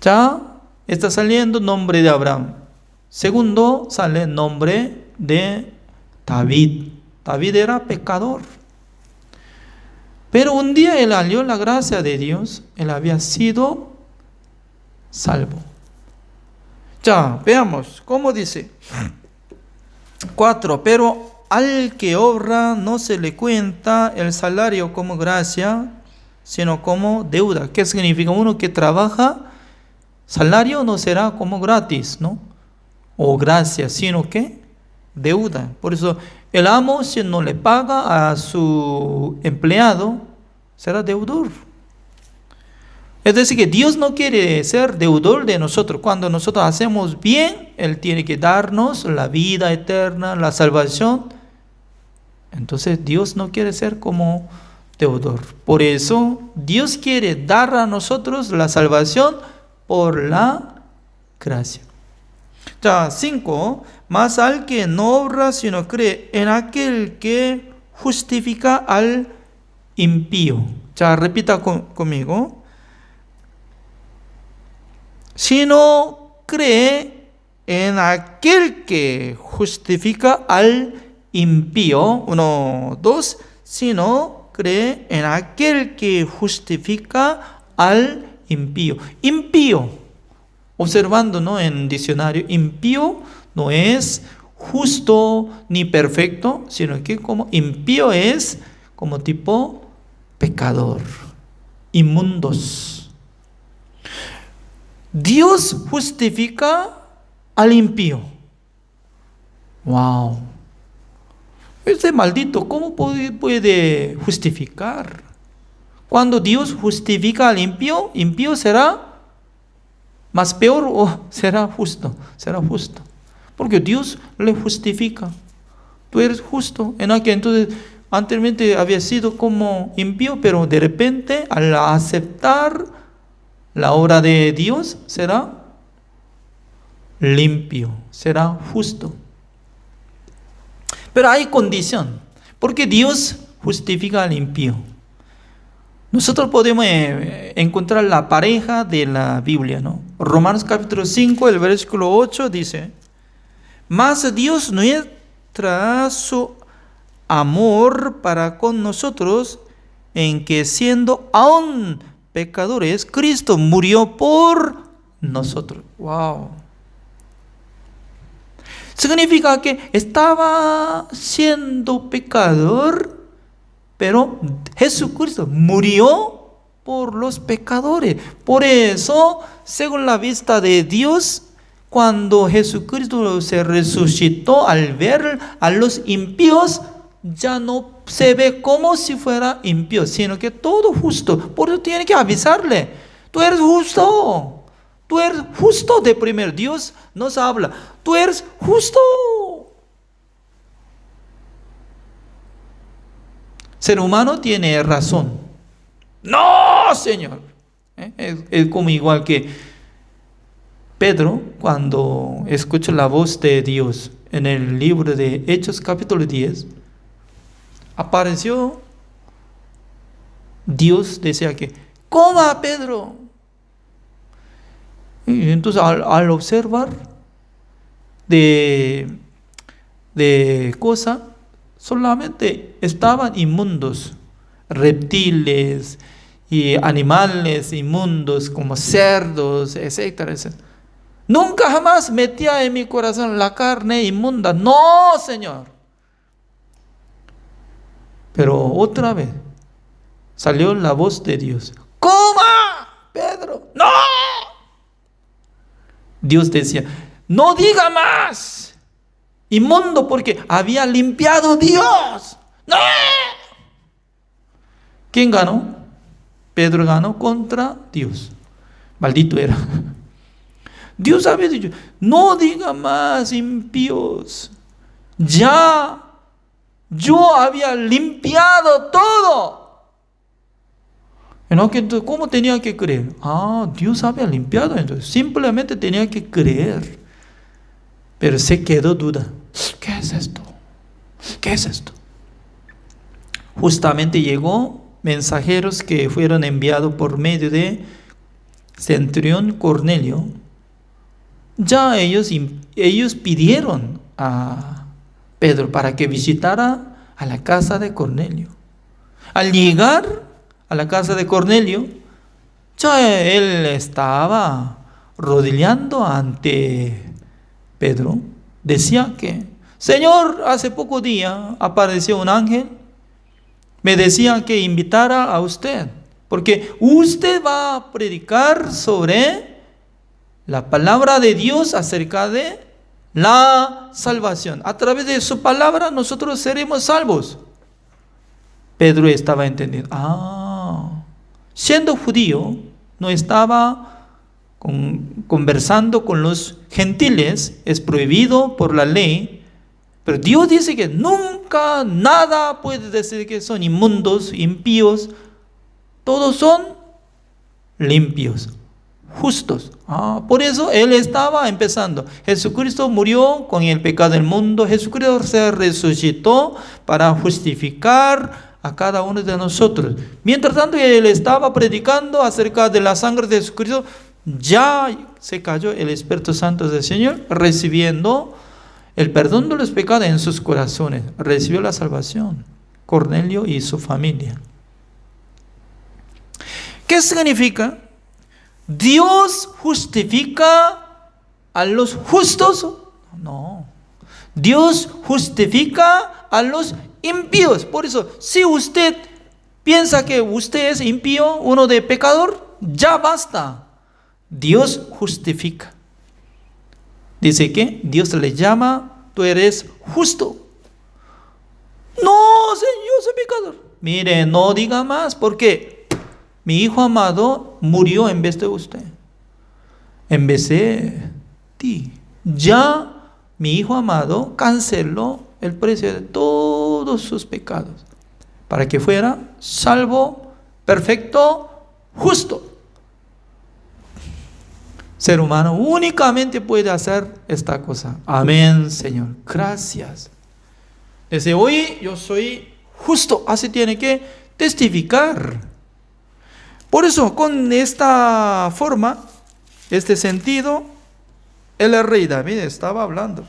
Ya está saliendo nombre de Abraham. Segundo, sale nombre de David. David era pecador. Pero un día él halló la gracia de Dios, él había sido salvo. Ya, veamos, ¿cómo dice? 4, pero al que obra no se le cuenta el salario como gracia, sino como deuda. ¿Qué significa? Uno que trabaja, salario no será como gratis, ¿no? O gracia, sino que deuda. Por eso el amo, si no le paga a su empleado, será deudor. Es decir, que Dios no quiere ser deudor de nosotros. Cuando nosotros hacemos bien, Él tiene que darnos la vida eterna, la salvación. Entonces Dios no quiere ser como deudor. Por eso Dios quiere dar a nosotros la salvación por la gracia. Ya, 5. Mas al que no obra, sino cree en aquel que justifica al impío. Ya, repita conmigo. Si no cree en aquel que justifica al impío, 1, 2, sino cree en aquel que justifica al impío. Impío, observando, ¿no?, en diccionario, impío no es justo ni perfecto, sino que como impío es como tipo pecador, inmundos. Dios justifica al impío. Wow. Este maldito, ¿cómo puede justificar? Cuando Dios justifica al impío, impío será más peor o será justo. Será justo. Porque Dios le justifica. Tú eres justo. En aquel entonces, anteriormente había sido como impío, pero de repente, al aceptar la obra de Dios, será limpio, será justo. Pero hay condición, porque Dios justifica al impío. Nosotros podemos encontrar la pareja de la Biblia, ¿no? Romanos capítulo 5, el versículo 8 dice: mas Dios muestra su amor para con nosotros, en que siendo aún pecadores, Cristo murió por nosotros. Wow. Significa que estaba siendo pecador, pero Jesucristo murió por los pecadores. Por eso, según la vista de Dios, cuando Jesucristo se resucitó, al ver a los impíos, ya no se ve como si fuera impío, sino que todo justo. Por eso tiene que avisarle: tú eres justo. Tú eres justo de primero. Dios nos habla: tú eres justo. Ser humano tiene razón. No, Señor. Es como igual que Pedro, cuando escucha la voz de Dios en el libro de Hechos capítulo 10, apareció Dios, decía que coma Pedro. Y entonces al observar de cosas, solamente estaban inmundos, reptiles y animales inmundos como cerdos, etcétera, etcétera. Nunca jamás metía en mi corazón la carne inmunda. No, Señor. Pero otra vez salió la voz de Dios: ¡coma, Pedro! ¡No! Dios decía: no diga más inmundo, porque había limpiado Dios. ¡No! ¿Quién ganó? Pedro ganó contra Dios. Maldito era. Dios había dicho: no diga más impíos. Ya yo había limpiado todo. Entonces, ¿cómo tenía que creer? Dios había limpiado, entonces simplemente tenía que creer. Pero se quedó duda. ¿Qué es esto? ¿Qué es esto? Justamente llegó mensajeros que fueron enviados por medio de centurión Cornelio. Ya ellos pidieron a Pedro para que visitara a la casa de Cornelio. Al llegar a la casa de Cornelio, ya él estaba rodilleando ante Pedro. Decía que: Señor, hace poco día apareció un ángel, me decía que invitara a usted, porque usted va a predicar sobre la palabra de Dios acerca de la salvación. A través de su palabra nosotros seremos salvos. Pedro estaba entendiendo. Siendo judío, no estaba conversando con los gentiles, es prohibido por la ley, pero Dios dice que nunca nada puede decir que son inmundos, impíos. Todos son limpios, justos. Por eso él estaba empezando. Jesucristo murió con el pecado del mundo. Jesucristo se resucitó para justificar a cada uno de nosotros. Mientras tanto, él estaba predicando acerca de la sangre de Jesucristo. ya se cayó el Espíritu Santo del Señor, recibiendo el perdón de los pecados en sus corazones. Recibió la salvación, Cornelio y su familia. ¿Qué significa? ¿Dios justifica a los justos? No. Dios justifica a los impíos. Por eso, si usted piensa que usted es impío, uno de pecador, ya basta. Dios justifica. Dice que Dios le llama, tú eres justo. No, Señor, soy pecador. Mire, no diga más, porque mi hijo amado murió en vez de usted, en vez de ti. Ya mi hijo amado canceló el precio de todos sus pecados, para que fuera salvo, perfecto, justo. Ser humano únicamente puede hacer esta cosa. Amén, Señor. Gracias. Desde hoy yo soy justo. Así tiene que testificar. Por eso, con esta forma, este sentido, el rey David estaba hablando.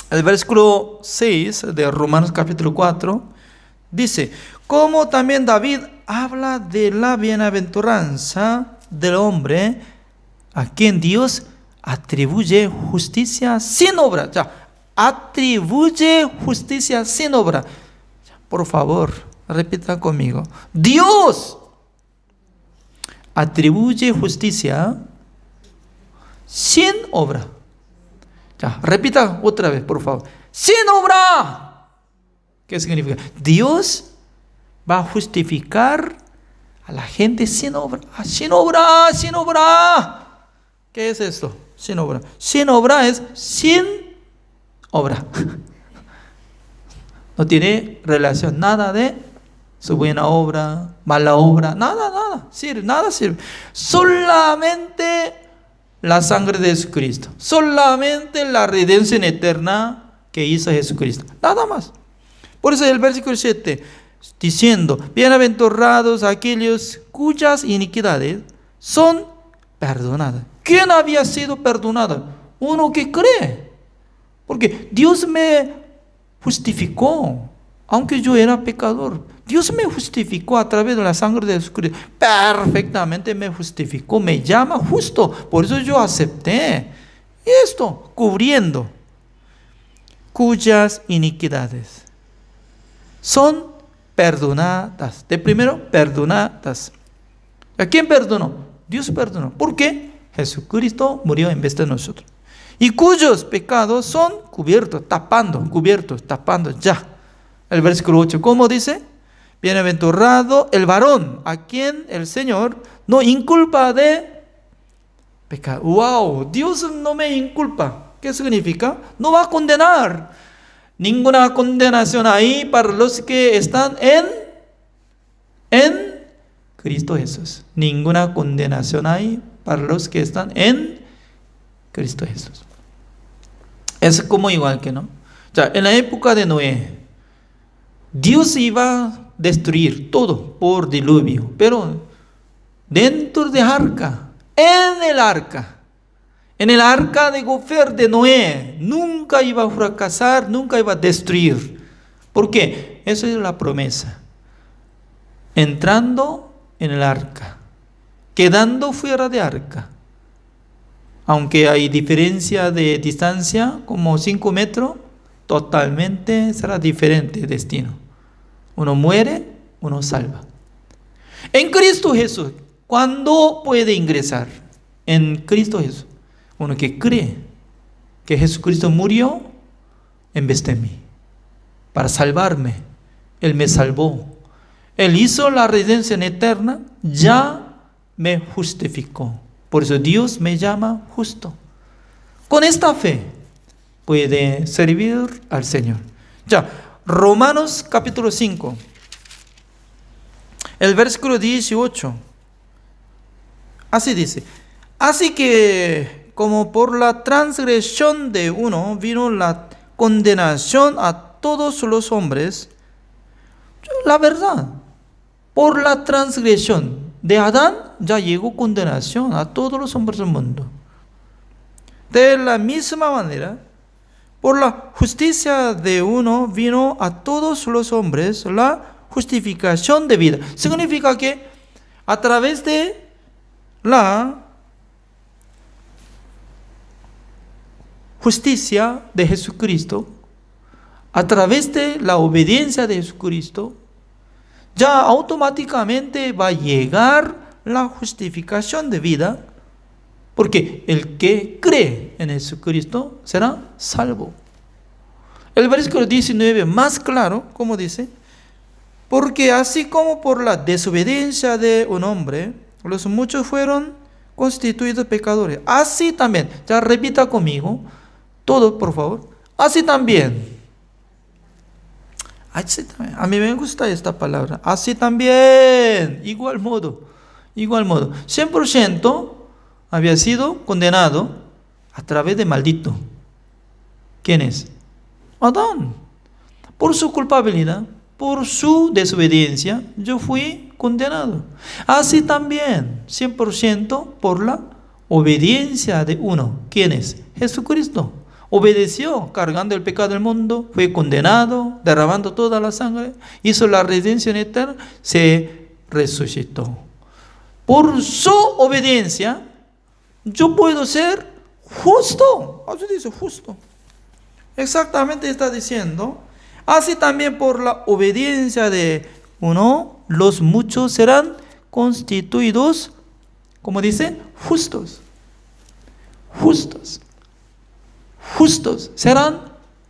El versículo 6 de Romanos capítulo 4 dice, como también David habla de la bienaventuranza del hombre a quien Dios atribuye justicia sin obra. Ya, atribuye justicia sin obra. Por favor, repita conmigo. Dios atribuye justicia sin obra. Ya, repita otra vez, por favor. Sin obra. ¿Qué significa? Dios va a justificar a la gente sin obra. Sin obra, sin obra. ¿Qué es esto? Sin obra. Sin obra es sin obra. No tiene relación nada de su buena obra, mala obra, nada sirve, nada sirve. Solamente la sangre de Jesucristo, solamente la redención eterna que hizo Jesucristo, nada más. Por eso el versículo 7, diciendo, bienaventurados aquellos cuyas iniquidades son perdonadas. ¿Quién había sido perdonado? Uno que cree. Porque Dios me justificó, aunque yo era pecador. Dios me justificó a través de la sangre de Jesucristo. Perfectamente me justificó, me llama justo. Por eso yo acepté esto, cubriendo cuyas iniquidades son perdonadas. De primero, perdonadas. ¿A quién perdonó? Dios perdonó. ¿Por qué? Jesucristo murió en vez de nosotros. Y cuyos pecados son cubiertos, tapando, ya. El versículo 8, ¿cómo dice? Bienaventurado el varón a quien el Señor no inculpa de pecado. ¡Wow! Dios no me inculpa. ¿Qué significa? No va a condenar. Ninguna condenación ahí para los que están en Cristo Jesús. Ninguna condenación hay para los que están en Cristo Jesús. Es como igual que, ¿no? Ya, en la época de Noé, Dios iba a destruir todo por diluvio, pero dentro de arca, en el arca de Gofer de Noé, nunca iba a fracasar, nunca iba a destruir. ¿Por qué? Eso es la promesa. Entrando en el arca, quedando fuera de arca. Aunque hay diferencia de distancia, como 5 metros, totalmente será diferente el destino. Uno muere, uno salva. En Cristo Jesús, ¿cuándo puede ingresar? En Cristo Jesús. Uno que cree que Jesucristo murió en vez de mí, para salvarme. Él me salvó. Él hizo la redención eterna, ya me justificó. Por eso Dios me llama justo. Con esta fe puede servir al Señor. Ya, Romanos capítulo 5, el versículo 18. Así dice: así que como por la transgresión de uno vino la condenación a todos los hombres, la verdad, por la transgresión de Adán ya llegó condenación a todos los hombres del mundo. De la misma manera, por la justicia de uno vino a todos los hombres la justificación de vida. Significa que a través de la justicia de Jesucristo, a través de la obediencia de Jesucristo, ya automáticamente va a llegar la justificación de vida, porque el que cree en Jesucristo será salvo. El versículo 19 más claro, como dice, porque así como por la desobediencia de un hombre, los muchos fueron constituidos pecadores, así también, ya repita conmigo, todo por favor, así también. A mí me gusta esta palabra. Así también. Igual modo. 100% había sido condenado a través de maldito. ¿Quién es? Adán. Por su culpabilidad, por su desobediencia, yo fui condenado. Así también, 100% por la obediencia de uno. ¿Quién es? Jesucristo. Obedeció, cargando el pecado del mundo, fue condenado, derramando toda la sangre, hizo la redención eterna, se resucitó. Por su obediencia, yo puedo ser justo. Así dice, justo. Exactamente está diciendo, así también por la obediencia de uno, los muchos serán constituidos, como dice, justos. Serán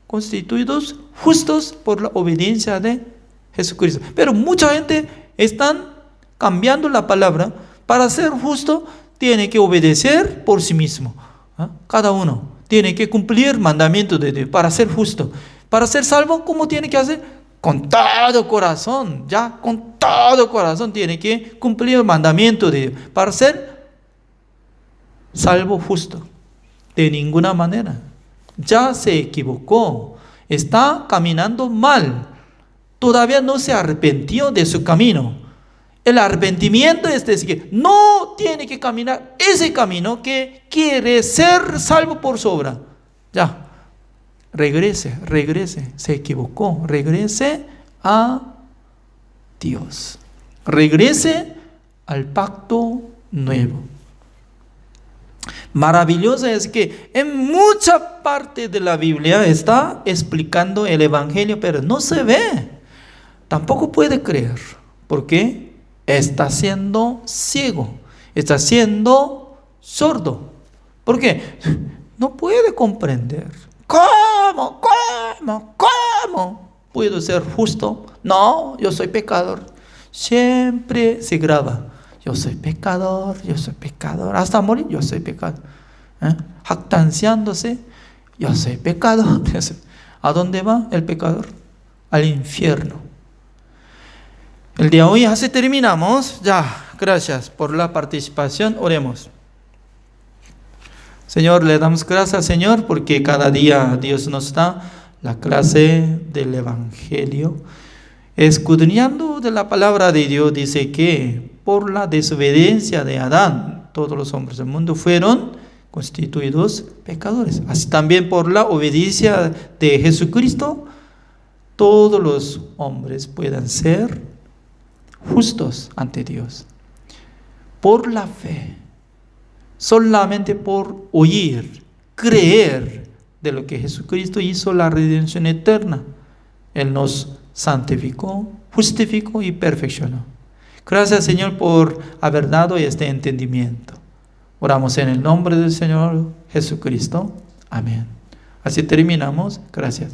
constituidos justos por la obediencia de Jesucristo. Pero mucha gente están cambiando la palabra. Para ser justo tiene que obedecer por sí mismo. Cada uno tiene que cumplir mandamientos de Dios para ser justo. Para ser salvo, ¿cómo tiene que hacer? Con todo corazón, con todo corazón tiene que cumplir el mandamiento de Dios. Para ser salvo justo. De ninguna manera. Ya se equivocó, está caminando mal, todavía no se arrepintió de su camino. El arrepentimiento es decir, que no tiene que caminar ese camino que quiere ser salvo por su obra. Ya, regrese, se equivocó, regrese a Dios, regrese al pacto nuevo. Maravilloso es que en mucha parte de la Biblia está explicando el Evangelio, pero no se ve. Tampoco puede creer. ¿Por qué? Está siendo ciego. Está siendo sordo. ¿Por qué? No puede comprender. ¿Cómo puedo ser justo? No, yo soy pecador. Siempre se graba. Yo soy pecador. Hasta morir, yo soy pecador. Jactanciándose, yo soy pecador. ¿A dónde va el pecador? Al infierno. El día de hoy así terminamos. Ya, gracias por la participación. Oremos. Señor, le damos gracias, Señor, porque cada día Dios nos da la clase del Evangelio. Escudriñando de la palabra de Dios, dice que por la desobediencia de Adán, todos los hombres del mundo fueron constituidos pecadores. Así también por la obediencia de Jesucristo, todos los hombres puedan ser justos ante Dios. Por la fe, solamente por oír, creer de lo que Jesucristo hizo la redención eterna. Él nos santificó, justificó y perfeccionó. Gracias, Señor, por haber dado este entendimiento. Oramos en el nombre del Señor Jesucristo. Amén. Así terminamos. Gracias.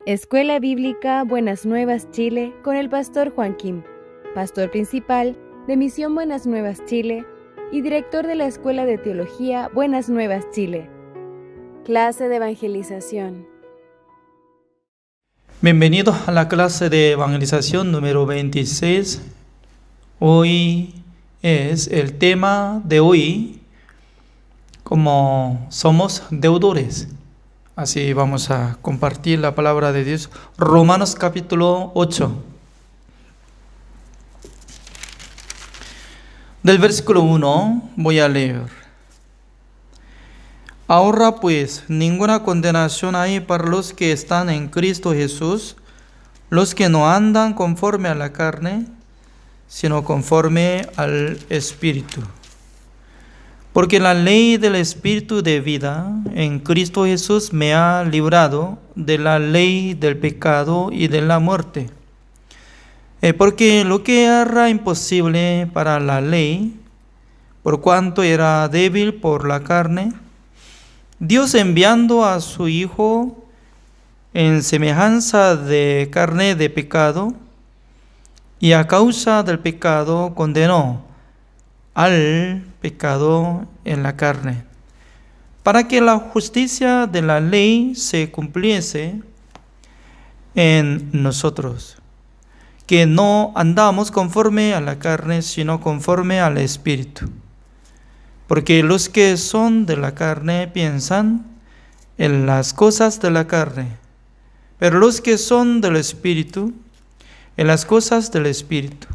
Escuela Bíblica Buenas Nuevas Chile con el pastor Juan Kim, pastor principal de Misión Buenas Nuevas Chile y director de la Escuela de Teología Buenas Nuevas Chile. Clase de evangelización. Bienvenidos a la clase de evangelización número 26. Hoy es el tema de hoy, como somos deudores. Así vamos a compartir la palabra de Dios. Romanos capítulo 8. Del versículo 1 voy a leer. Ahora pues, ninguna condenación hay para los que están en Cristo Jesús, los que no andan conforme a la carne, sino conforme al Espíritu. Porque la ley del Espíritu de vida en Cristo Jesús me ha librado de la ley del pecado y de la muerte. Porque lo que era imposible para la ley, por cuanto era débil por la carne, Dios enviando a su Hijo en semejanza de carne de pecado, y a causa del pecado condenó al pecado en la carne, para que la justicia de la ley se cumpliese en nosotros, que no andamos conforme a la carne, sino conforme al Espíritu. Porque los que son de la carne piensan en las cosas de la carne, pero los que son del Espíritu, en las cosas del Espíritu.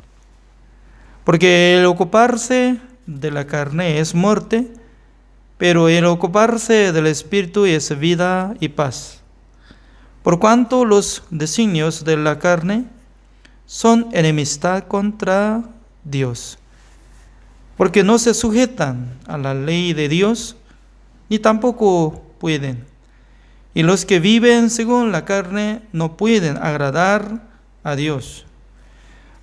Porque el ocuparse de la carne es muerte, pero el ocuparse del Espíritu es vida y paz. Por cuanto los designios de la carne son enemistad contra Dios, porque no se sujetan a la ley de Dios, ni tampoco pueden. Y los que viven según la carne no pueden agradar a Dios.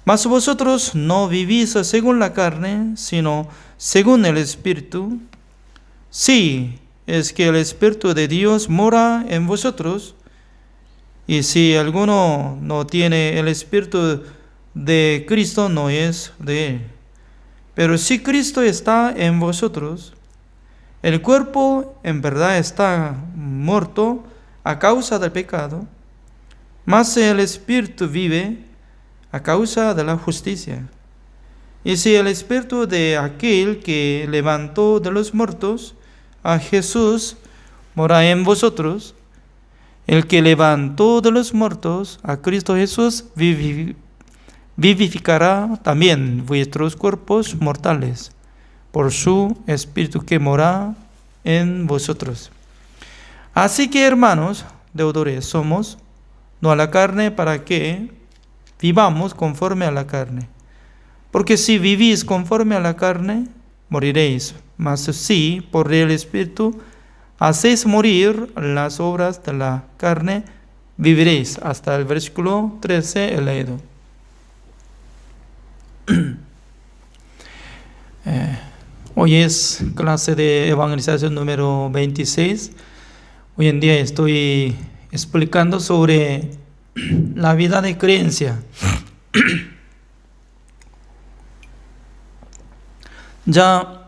Mas vosotros no vivís según la carne, sino según el Espíritu. Sí, es que el Espíritu de Dios mora en vosotros. Y si alguno no tiene el Espíritu de Cristo, no es de él. Pero si Cristo está en vosotros, el cuerpo en verdad está muerto a causa del pecado, mas el Espíritu vive a causa de la justicia. Y si el Espíritu de aquel que levantó de los muertos a Jesús mora en vosotros, el que levantó de los muertos a Cristo Jesús vivificará también vuestros cuerpos mortales por su Espíritu que mora en vosotros. Así que, hermanos, deudores somos, no a la carne, para que vivamos conforme a la carne. Porque si vivís conforme a la carne, moriréis. Mas si por el Espíritu hacéis morir las obras de la carne, viviréis. Hasta el versículo 13 he leído. Hoy es clase de evangelización número 26. Hoy en día estoy explicando sobre la vida de creencia. Ya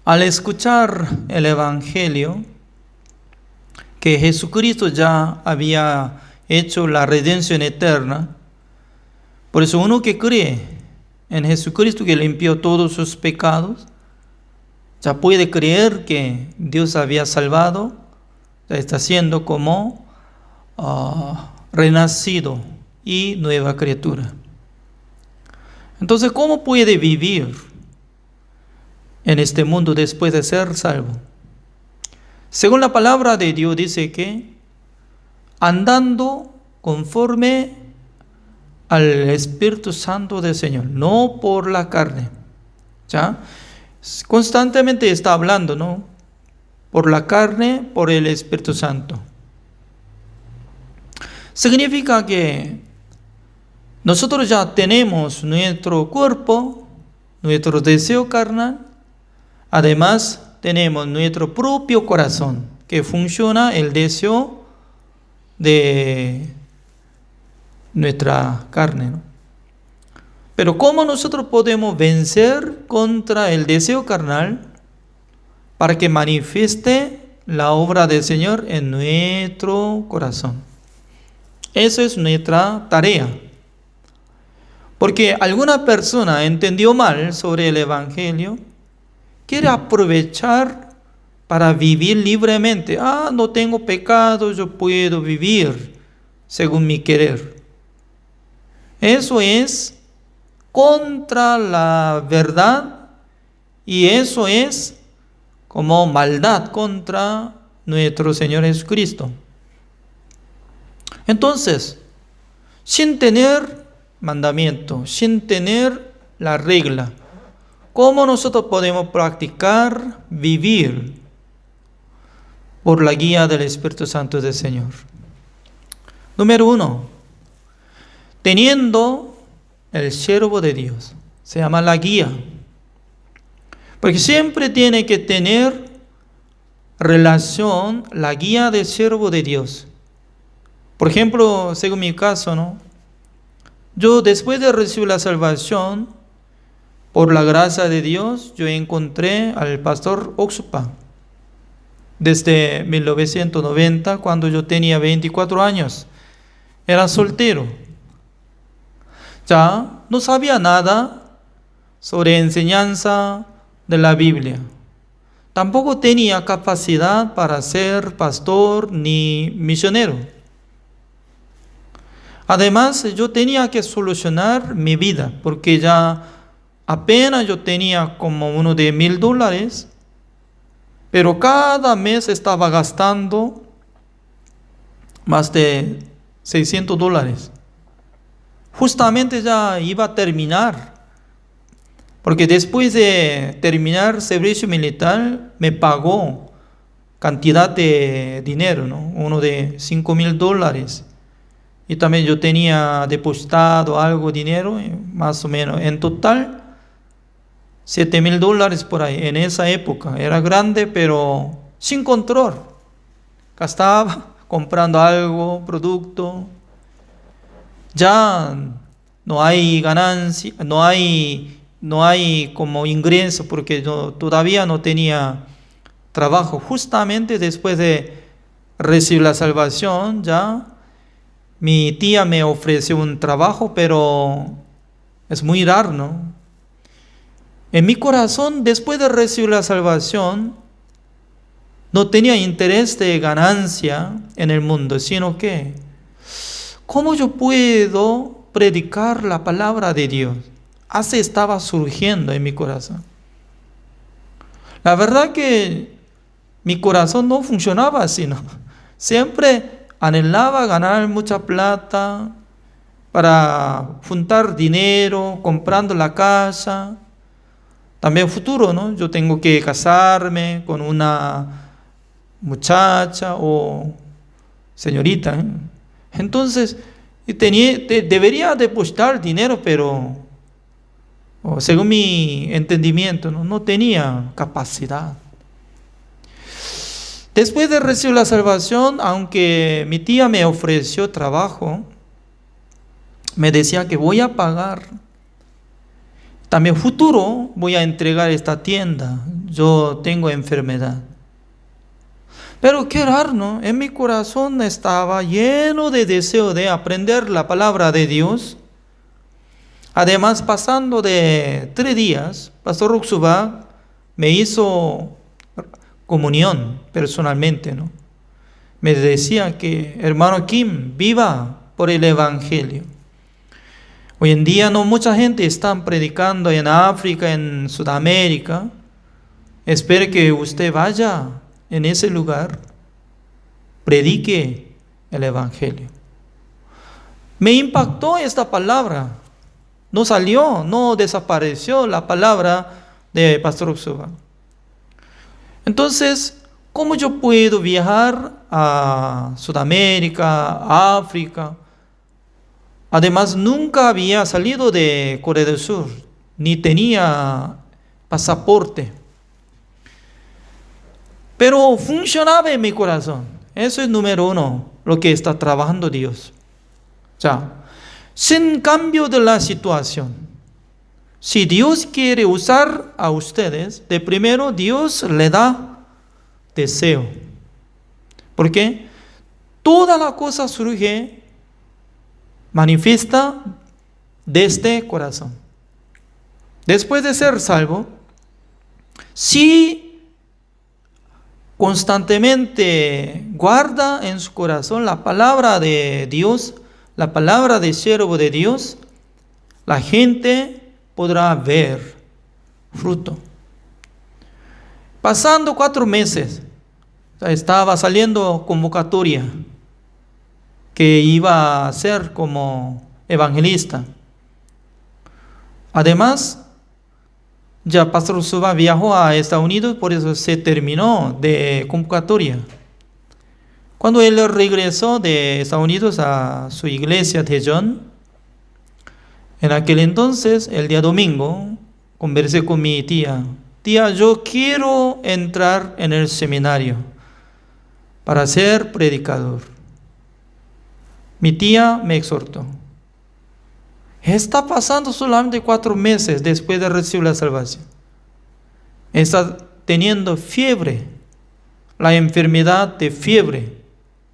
al escuchar el Evangelio, que Jesucristo ya había hecho la redención eterna, por eso uno que cree en Jesucristo que limpió todos sus pecados, ya puede creer que Dios había salvado, ya está siendo como renacido y nueva criatura. Entonces, ¿cómo puede vivir en este mundo después de ser salvo? Según la palabra de Dios dice que andando conforme al Espíritu Santo del Señor, no por la carne. ¿Ya? Constantemente está hablando, ¿no? Por la carne, por el Espíritu Santo. Significa que nosotros ya tenemos nuestro cuerpo, nuestro deseo carnal, además tenemos nuestro propio corazón, que funciona el deseo de nuestra carne, ¿no? Pero ¿cómo nosotros podemos vencer contra el deseo carnal para que manifieste la obra del Señor en nuestro corazón? Esa es nuestra tarea. Porque alguna persona entendió mal sobre el Evangelio, quiere aprovechar para vivir libremente. No tengo pecado, yo puedo vivir según mi querer. Eso es contra la verdad y eso es como maldad contra nuestro Señor Jesucristo. Entonces, sin tener mandamiento, sin tener la regla, ¿cómo nosotros podemos practicar, vivir por la guía del Espíritu Santo del Señor? Número 1, teniendo el siervo de Dios, se llama la guía, porque siempre tiene que tener relación la guía del siervo de Dios. Por ejemplo, según mi caso, ¿no? Yo después de recibir la salvación, por la gracia de Dios, yo encontré al pastor Oxupa desde 1990, cuando yo tenía 24 años. Era soltero. Ya no sabía nada sobre enseñanza de la Biblia. Tampoco tenía capacidad para ser pastor ni misionero. Además, yo tenía que solucionar mi vida, porque ya apenas yo tenía como uno de $1,000, pero cada mes estaba gastando más de $600. Justamente ya iba a terminar, porque después de terminar servicio militar me pagó cantidad de dinero, ¿no? Uno de $5,000. Y también yo tenía depositado algo de dinero, más o menos. En total, $7,000 por ahí. En esa época era grande, pero sin control. Gastaba comprando algo, producto. Ya no hay ganancia, no hay como ingreso, porque yo todavía no tenía trabajo. Justamente después de recibir la salvación, ya mi tía me ofreció un trabajo, pero es muy raro, ¿no? En mi corazón, después de recibir la salvación, no tenía interés de ganancia en el mundo, sino que, ¿cómo yo puedo predicar la palabra de Dios? Así estaba surgiendo en mi corazón. La verdad que mi corazón no funcionaba así, ¿no? Siempre anhelaba ganar mucha plata para juntar dinero, comprando la casa. También futuro, ¿no? Yo tengo que casarme con una muchacha o señorita, ¿eh? Entonces, debería depositar dinero, pero según mi entendimiento, no tenía capacidad. Después de recibir la salvación, aunque mi tía me ofreció trabajo, me decía que voy a pagar. También futuro voy a entregar esta tienda. Yo tengo enfermedad. Pero qué raro, ¿no? En mi corazón estaba lleno de deseo de aprender la palabra de Dios. Además, pasando de 3 días, Pastor Ruxubá me hizo comunión personalmente, ¿no? Me decía que, hermano Kim, viva por el Evangelio. Hoy en día no mucha gente está predicando en África, en Sudamérica. Espero que usted vaya en ese lugar, predique el Evangelio. Me impactó esta palabra. No salió, no desapareció la palabra de Pastor Ruxubá. Entonces, ¿cómo yo puedo viajar a Sudamérica, a África? Además, nunca había salido de Corea del Sur, ni tenía pasaporte. Pero funcionaba en mi corazón. Eso es número 1, lo que está trabajando Dios. Ya, sin cambio de la situación. Si Dios quiere usar a ustedes, de primero Dios le da deseo. Porque toda la cosa surge, manifiesta desde corazón. Después de ser salvo, si constantemente guarda en su corazón la palabra de Dios, la palabra de siervo de Dios, la gente podrá ver fruto. Pasando 4 meses, estaba saliendo convocatoria que iba a ser como evangelista. Además, ya Pastor Suba viajó a Estados Unidos, por eso se terminó de convocatoria. Cuando él regresó de Estados Unidos a su iglesia de John, en aquel entonces, el día domingo, conversé con mi tía. Tía, yo quiero entrar en el seminario para ser predicador. Mi tía me exhortó. Está pasando solamente 4 meses después de recibir la salvación. Está teniendo fiebre, la enfermedad de fiebre.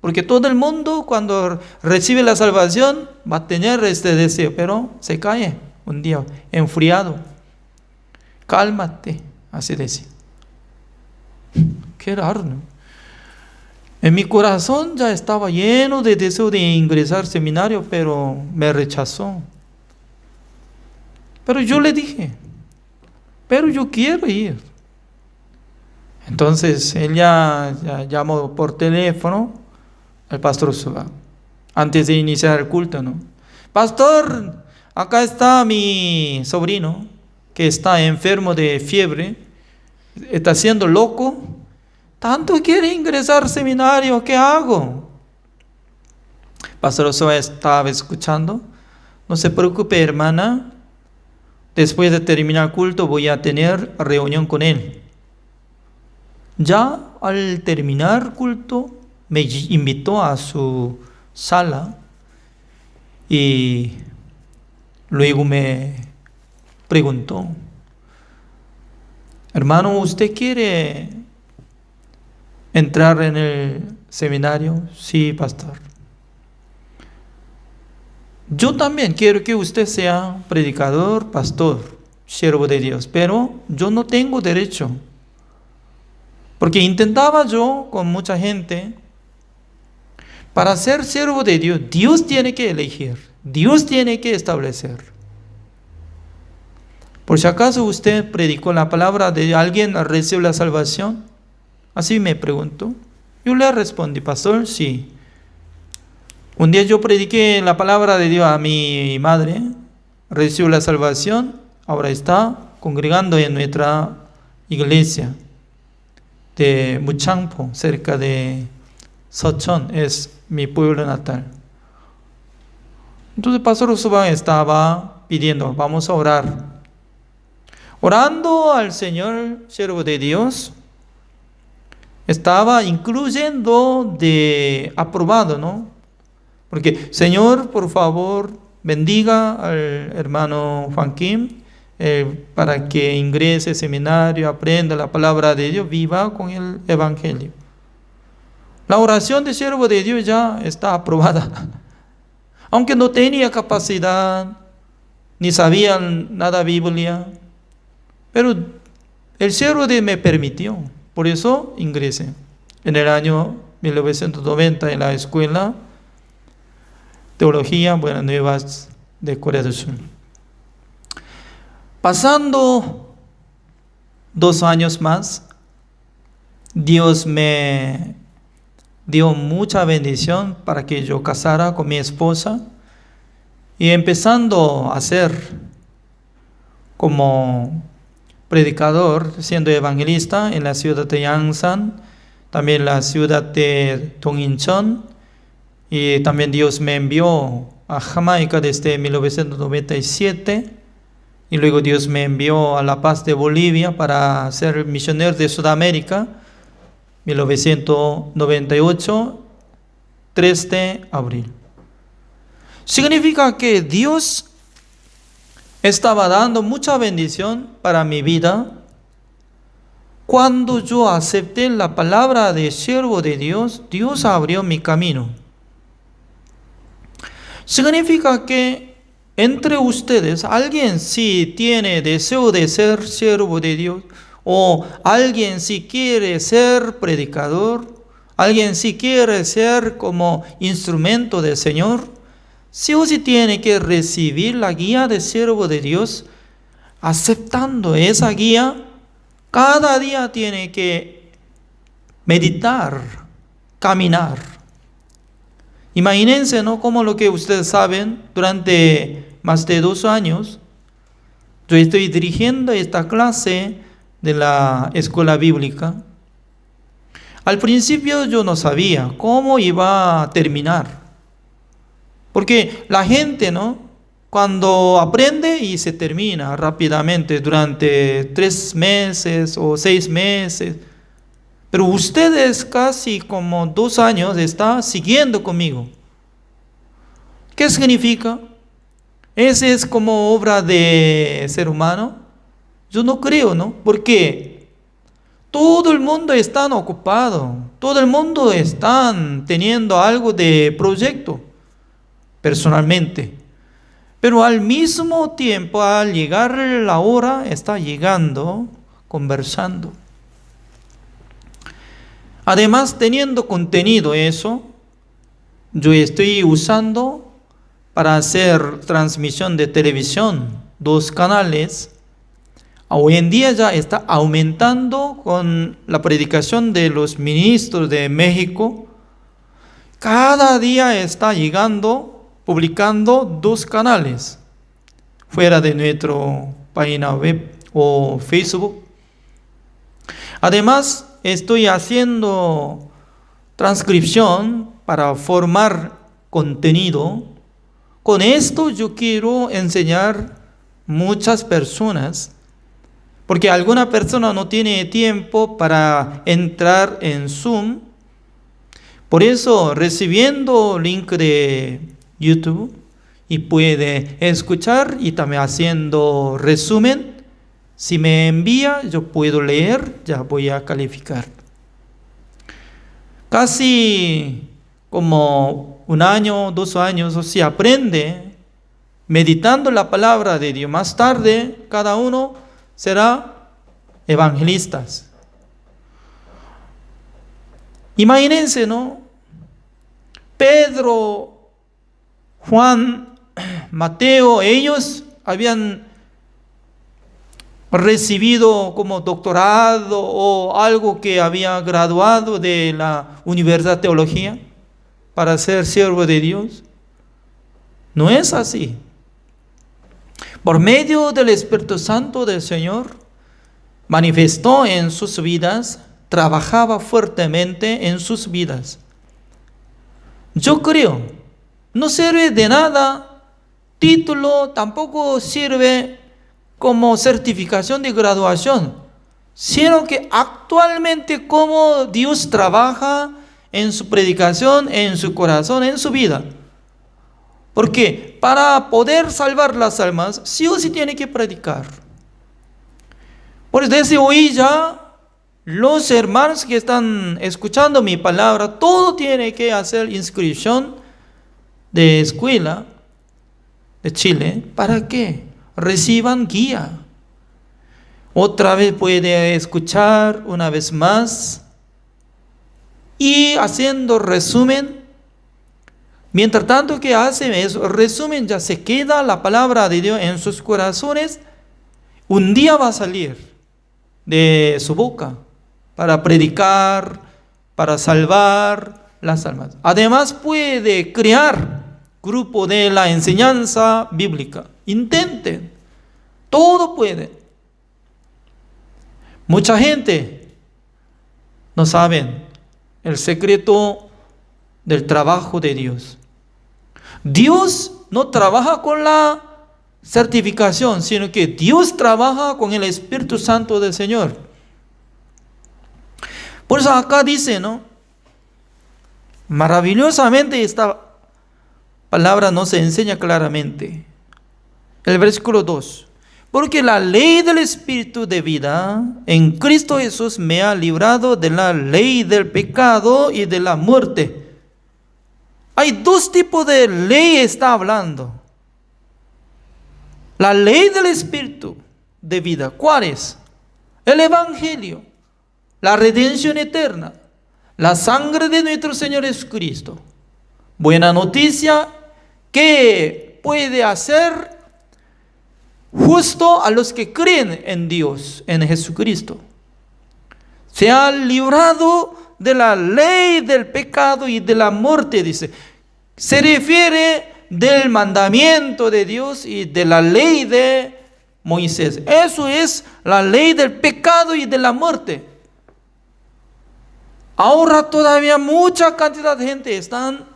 Porque todo el mundo cuando recibe la salvación va a tener este deseo, pero se cae un día enfriado. Cálmate, así decía. Qué raro, ¿no? En mi corazón ya estaba lleno de deseo de ingresar al seminario, pero me rechazó. Pero yo le dije, pero yo quiero ir. Entonces ella llamó por teléfono al pastor Suba, antes de iniciar el culto, ¿no? Pastor, acá está mi sobrino, que está enfermo de fiebre, está siendo loco, tanto quiere ingresar al seminario, ¿qué hago? Pastor Suba estaba escuchando. No se preocupe, hermana, después de terminar el culto voy a tener reunión con él. Ya al terminar el culto me invitó a su sala y luego me preguntó, hermano, ¿usted quiere entrar en el seminario? Sí, pastor. Yo también quiero que usted sea predicador, pastor, siervo de Dios, pero yo no tengo derecho. Porque intentaba yo con mucha gente, para ser siervo de Dios, Dios tiene que elegir, Dios tiene que establecer. Por si acaso usted predicó la palabra de alguien, recibió la salvación, así me preguntó. Yo le respondí, pastor, sí. Un día yo prediqué la palabra de Dios a mi madre, recibió la salvación, ahora está congregando en nuestra iglesia de Muchangpo, cerca de Sochon, es mi pueblo natal. Entonces Pastor Suba estaba pidiendo, vamos a orar. Orando al Señor, siervo de Dios, estaba incluyendo de aprobado, ¿no? Porque, Señor, por favor, bendiga al hermano Juan Kim para que ingrese al seminario, aprenda la palabra de Dios, viva con el evangelio. La oración de siervo de Dios ya está aprobada. Aunque no tenía capacidad, ni sabía nada de Biblia, pero el siervo de Dios me permitió. Por eso ingresé en el año 1990 en la escuela Teología Buenas Nuevas de Corea del Sur. Pasando 2 años más, Dios me dio mucha bendición para que yo casara con mi esposa y empezando a ser como predicador, siendo evangelista en la ciudad de Yangsan, también la ciudad de Dongincheon, y también Dios me envió a Jamaica desde 1997 y luego Dios me envió a La Paz de Bolivia para ser misionero de Sudamérica, 1998, 3 de abril. Significa que Dios estaba dando mucha bendición para mi vida. Cuando yo acepté la palabra de siervo de Dios, Dios abrió mi camino. Significa que entre ustedes, alguien si tiene deseo de ser siervo de Dios, O alguien si quiere ser predicador, alguien si quiere ser como instrumento del Señor, sí o sí tiene que recibir la guía del siervo de Dios. Aceptando esa guía, cada día tiene que meditar, caminar. Imagínense, ¿no? Como lo que ustedes saben, durante más de 2 años, yo estoy dirigiendo esta clase de la escuela bíblica. Al principio yo no sabía cómo iba a terminar. Porque la gente, ¿no? Cuando aprende y se termina rápidamente durante 3 meses o 6 meses. Pero ustedes casi como 2 años están siguiendo conmigo. ¿Qué significa? ¿Ese es como obra de ser humano? Yo no creo, ¿no? Porque todo el mundo está ocupado. Todo el mundo está teniendo algo de proyecto personalmente. Pero al mismo tiempo, al llegar la hora, está llegando, conversando. Además, teniendo contenido eso, yo estoy usando para hacer transmisión de televisión, 2 canales. Hoy en día ya está aumentando con la predicación de los ministros de México. Cada día está llegando, publicando 2 canales fuera de nuestra página web o Facebook. Además, estoy haciendo transcripción para formar contenido. Con esto yo quiero enseñar muchas personas, porque alguna persona no tiene tiempo para entrar en Zoom. Por eso, recibiendo link de YouTube y puede escuchar y también haciendo resumen. Si me envía, yo puedo leer, ya voy a calificar. Casi como 1 año, 2 años, o sea, aprende meditando la palabra de Dios. Más tarde, cada uno será evangelistas. Imagínense, ¿no? Pedro, Juan, Mateo, ellos habían recibido como doctorado o algo que había graduado de la Universidad de Teología para ser siervo de Dios. No es así. Por medio del Espíritu Santo del Señor, manifestó en sus vidas, trabajaba fuertemente en sus vidas. Yo creo, no sirve de nada título, tampoco sirve como certificación de graduación, sino que actualmente cómo Dios trabaja en su predicación, en su corazón, en su vida. Porque para poder salvar las almas, sí o sí tiene que predicar. Por eso desde hoy ya, los hermanos que están escuchando mi palabra, todo tiene que hacer inscripción de escuela de Chile. ¿Para qué? Reciban guía. Otra vez puede escuchar una vez más y haciendo resumen. Mientras tanto que hace eso, resumen, ya se queda la palabra de Dios en sus corazones. Un día va a salir de su boca para predicar, para salvar las almas. Además puede crear grupo de la enseñanza bíblica. Intenten, todo puede. Mucha gente no saben el secreto del trabajo de Dios. Dios no trabaja con la certificación, sino que Dios trabaja con el Espíritu Santo del Señor. Por eso acá dice, ¿no? Maravillosamente esta palabra nos enseña claramente. El versículo 2. Porque la ley del Espíritu de vida en Cristo Jesús me ha librado de la ley del pecado y de la muerte. Hay 2 tipos de ley está hablando. La ley del Espíritu de vida, ¿cuál es? el Evangelio, la redención eterna, la sangre de nuestro Señor Jesucristo. Buena noticia que puede hacer justo a los que creen en Dios, en Jesucristo. Se ha librado de la ley del pecado y de la muerte, dice. Se refiere del mandamiento de Dios y de la ley de Moisés. Eso es la ley del pecado y de la muerte. Ahora todavía mucha cantidad de gente están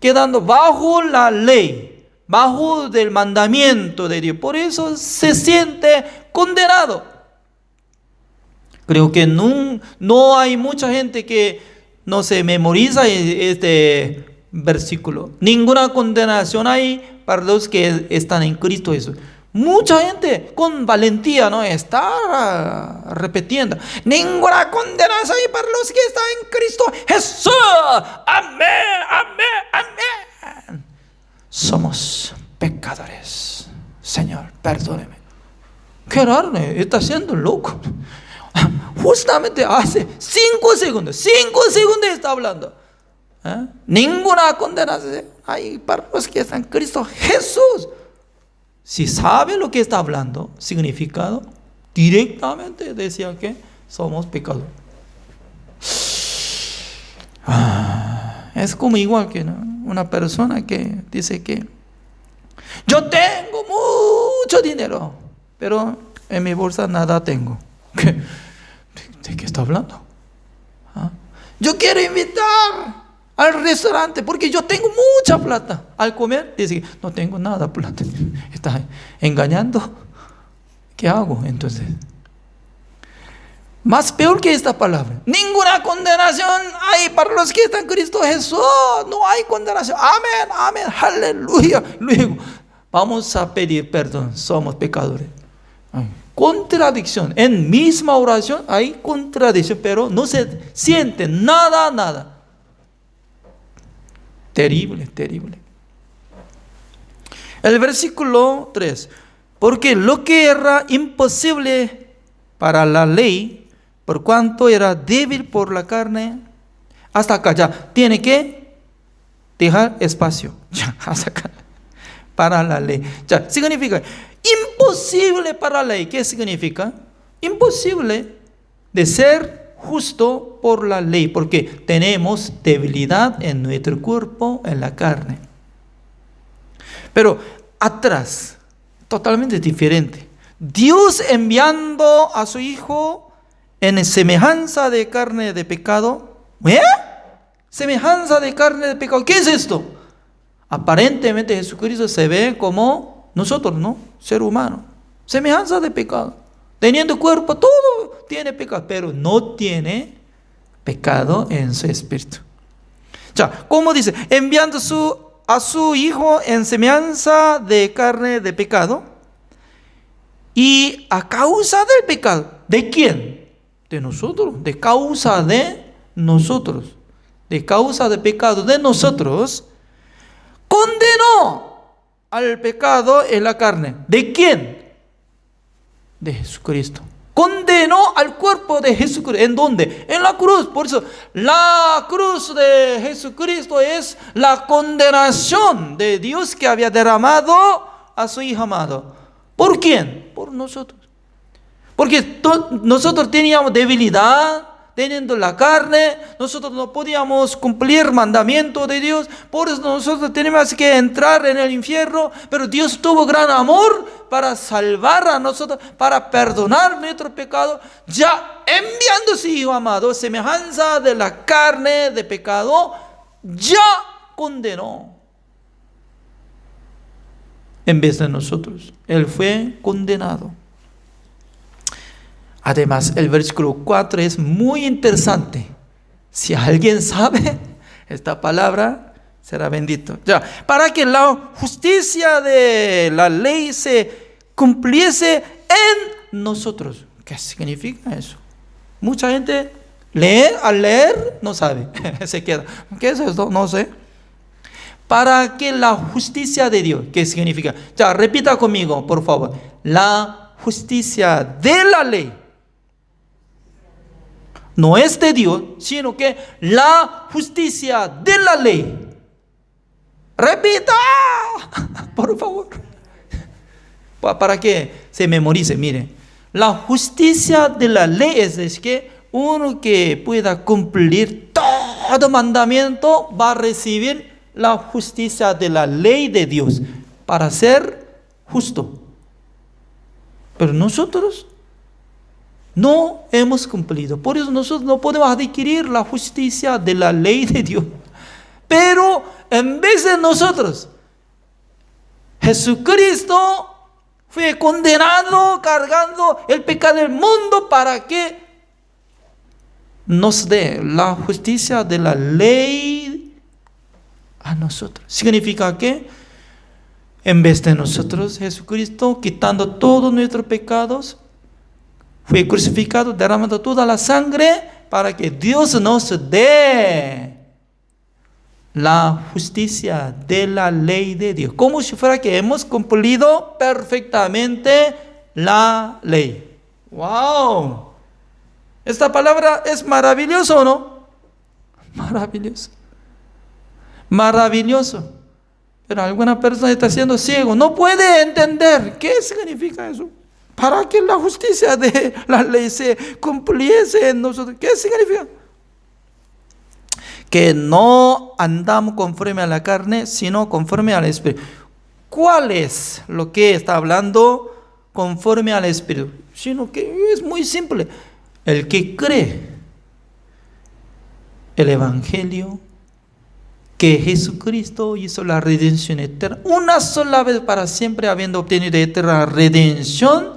quedando bajo la ley, bajo del mandamiento de Dios. Por eso se siente condenado. Creo que no hay mucha gente que no se memoriza este versículo. Ninguna condenación hay para los que están en Cristo Jesús. Mucha gente con valentía no está repitiendo: ninguna condenación hay para los que están en Cristo Jesús. Amén, amén, amén. Somos pecadores. Señor, perdóneme. Qué raro, está siendo loco. Justamente hace 5 segundos está hablando. Ninguna condenación hay para los que están en Cristo Jesús. Si sabe lo que está hablando, significado, directamente decía que somos pecadores. Es como igual que, ¿no?, una persona que dice que yo tengo mucho dinero, pero en mi bolsa nada tengo. ¿De qué está hablando? Yo quiero invitar al restaurante porque yo tengo mucha plata. Al comer dice: no tengo nada plata. Está engañando. ¿Qué hago entonces? Más peor que esta palabra: ninguna condenación hay para los que están en Cristo Jesús. No hay condenación. Amén, amén, aleluya. Luego vamos a pedir perdón. Somos pecadores. Contradicción. En misma oración hay contradicción, pero no se siente nada. Terrible, terrible. El versículo 3. Porque lo que era imposible para la ley, por cuanto era débil por la carne, hasta acá ya tiene que dejar espacio. Ya, hasta acá. Para la ley. Ya, significa imposible para la ley. ¿Qué significa? Imposible de ser justo por la ley, porque tenemos debilidad en nuestro cuerpo, en la carne. Pero atrás, totalmente diferente. Dios enviando a su Hijo en semejanza de carne de pecado. Semejanza de carne de pecado. ¿Qué es esto? Aparentemente Jesucristo se ve como nosotros, ¿no? Ser humano. Semejanza de pecado. Teniendo cuerpo, todo tiene pecado, pero no tiene pecado en su espíritu. Ya, ¿cómo dice? Enviando a su Hijo en semejanza de carne de pecado. Y a causa del pecado. ¿De quién? De nosotros. De causa de nosotros. De causa del pecado de nosotros. Condenó al pecado en la carne. ¿De quién? De Jesucristo. Condenó al cuerpo de Jesucristo. ¿En dónde? En la cruz. Por eso la cruz de Jesucristo es la condenación de Dios que había derramado a su Hijo amado. ¿Por quién? Por nosotros. Porque nosotros teníamos debilidad, teniendo la carne, nosotros no podíamos cumplir el mandamiento de Dios, por eso nosotros tenemos que entrar en el infierno, pero Dios tuvo gran amor para salvar a nosotros, para perdonar nuestro pecado, ya enviando a su Hijo amado, semejanza de la carne de pecado, ya condenó. En vez de nosotros, Él fue condenado. Además, el versículo 4 es muy interesante. Si alguien sabe esta palabra, será bendito. Ya, para que la justicia de la ley se cumpliese en nosotros. ¿Qué significa eso? Mucha gente al leer no sabe. Se queda. ¿Qué es esto? No sé. Para que la justicia de Dios, ¿qué significa? Ya, repita conmigo, por favor. La justicia de la ley. no es de Dios, sino que la justicia de la ley. Repita, por favor, para que se memorice. Mire, la justicia de la ley es que uno que pueda cumplir todo mandamiento va a recibir la justicia de la ley de Dios para ser justo. Pero nosotros no hemos cumplido. Por eso nosotros no podemos adquirir la justicia de la ley de Dios. Pero en vez de nosotros, Jesucristo fue condenado cargando el pecado del mundo para que nos dé la justicia de la ley a nosotros. Significa que en vez de nosotros, Jesucristo, quitando todos nuestros pecados, fue crucificado, derramando toda la sangre para que Dios nos dé la justicia de la ley de Dios. Como si fuera que hemos cumplido perfectamente la ley. ¡Wow! Esta palabra es maravillosa, ¿o no? Maravilloso. Maravilloso. Pero alguna persona está siendo ciego, no puede entender qué significa eso. Para que la justicia de la ley se cumpliese en nosotros. ¿Qué significa? Que no andamos conforme a la carne, sino conforme al Espíritu. ¿Cuál es lo que está hablando conforme al Espíritu? Sino que es muy simple. El que cree el Evangelio, que Jesucristo hizo la redención eterna, una sola vez para siempre, habiendo obtenido eterna redención,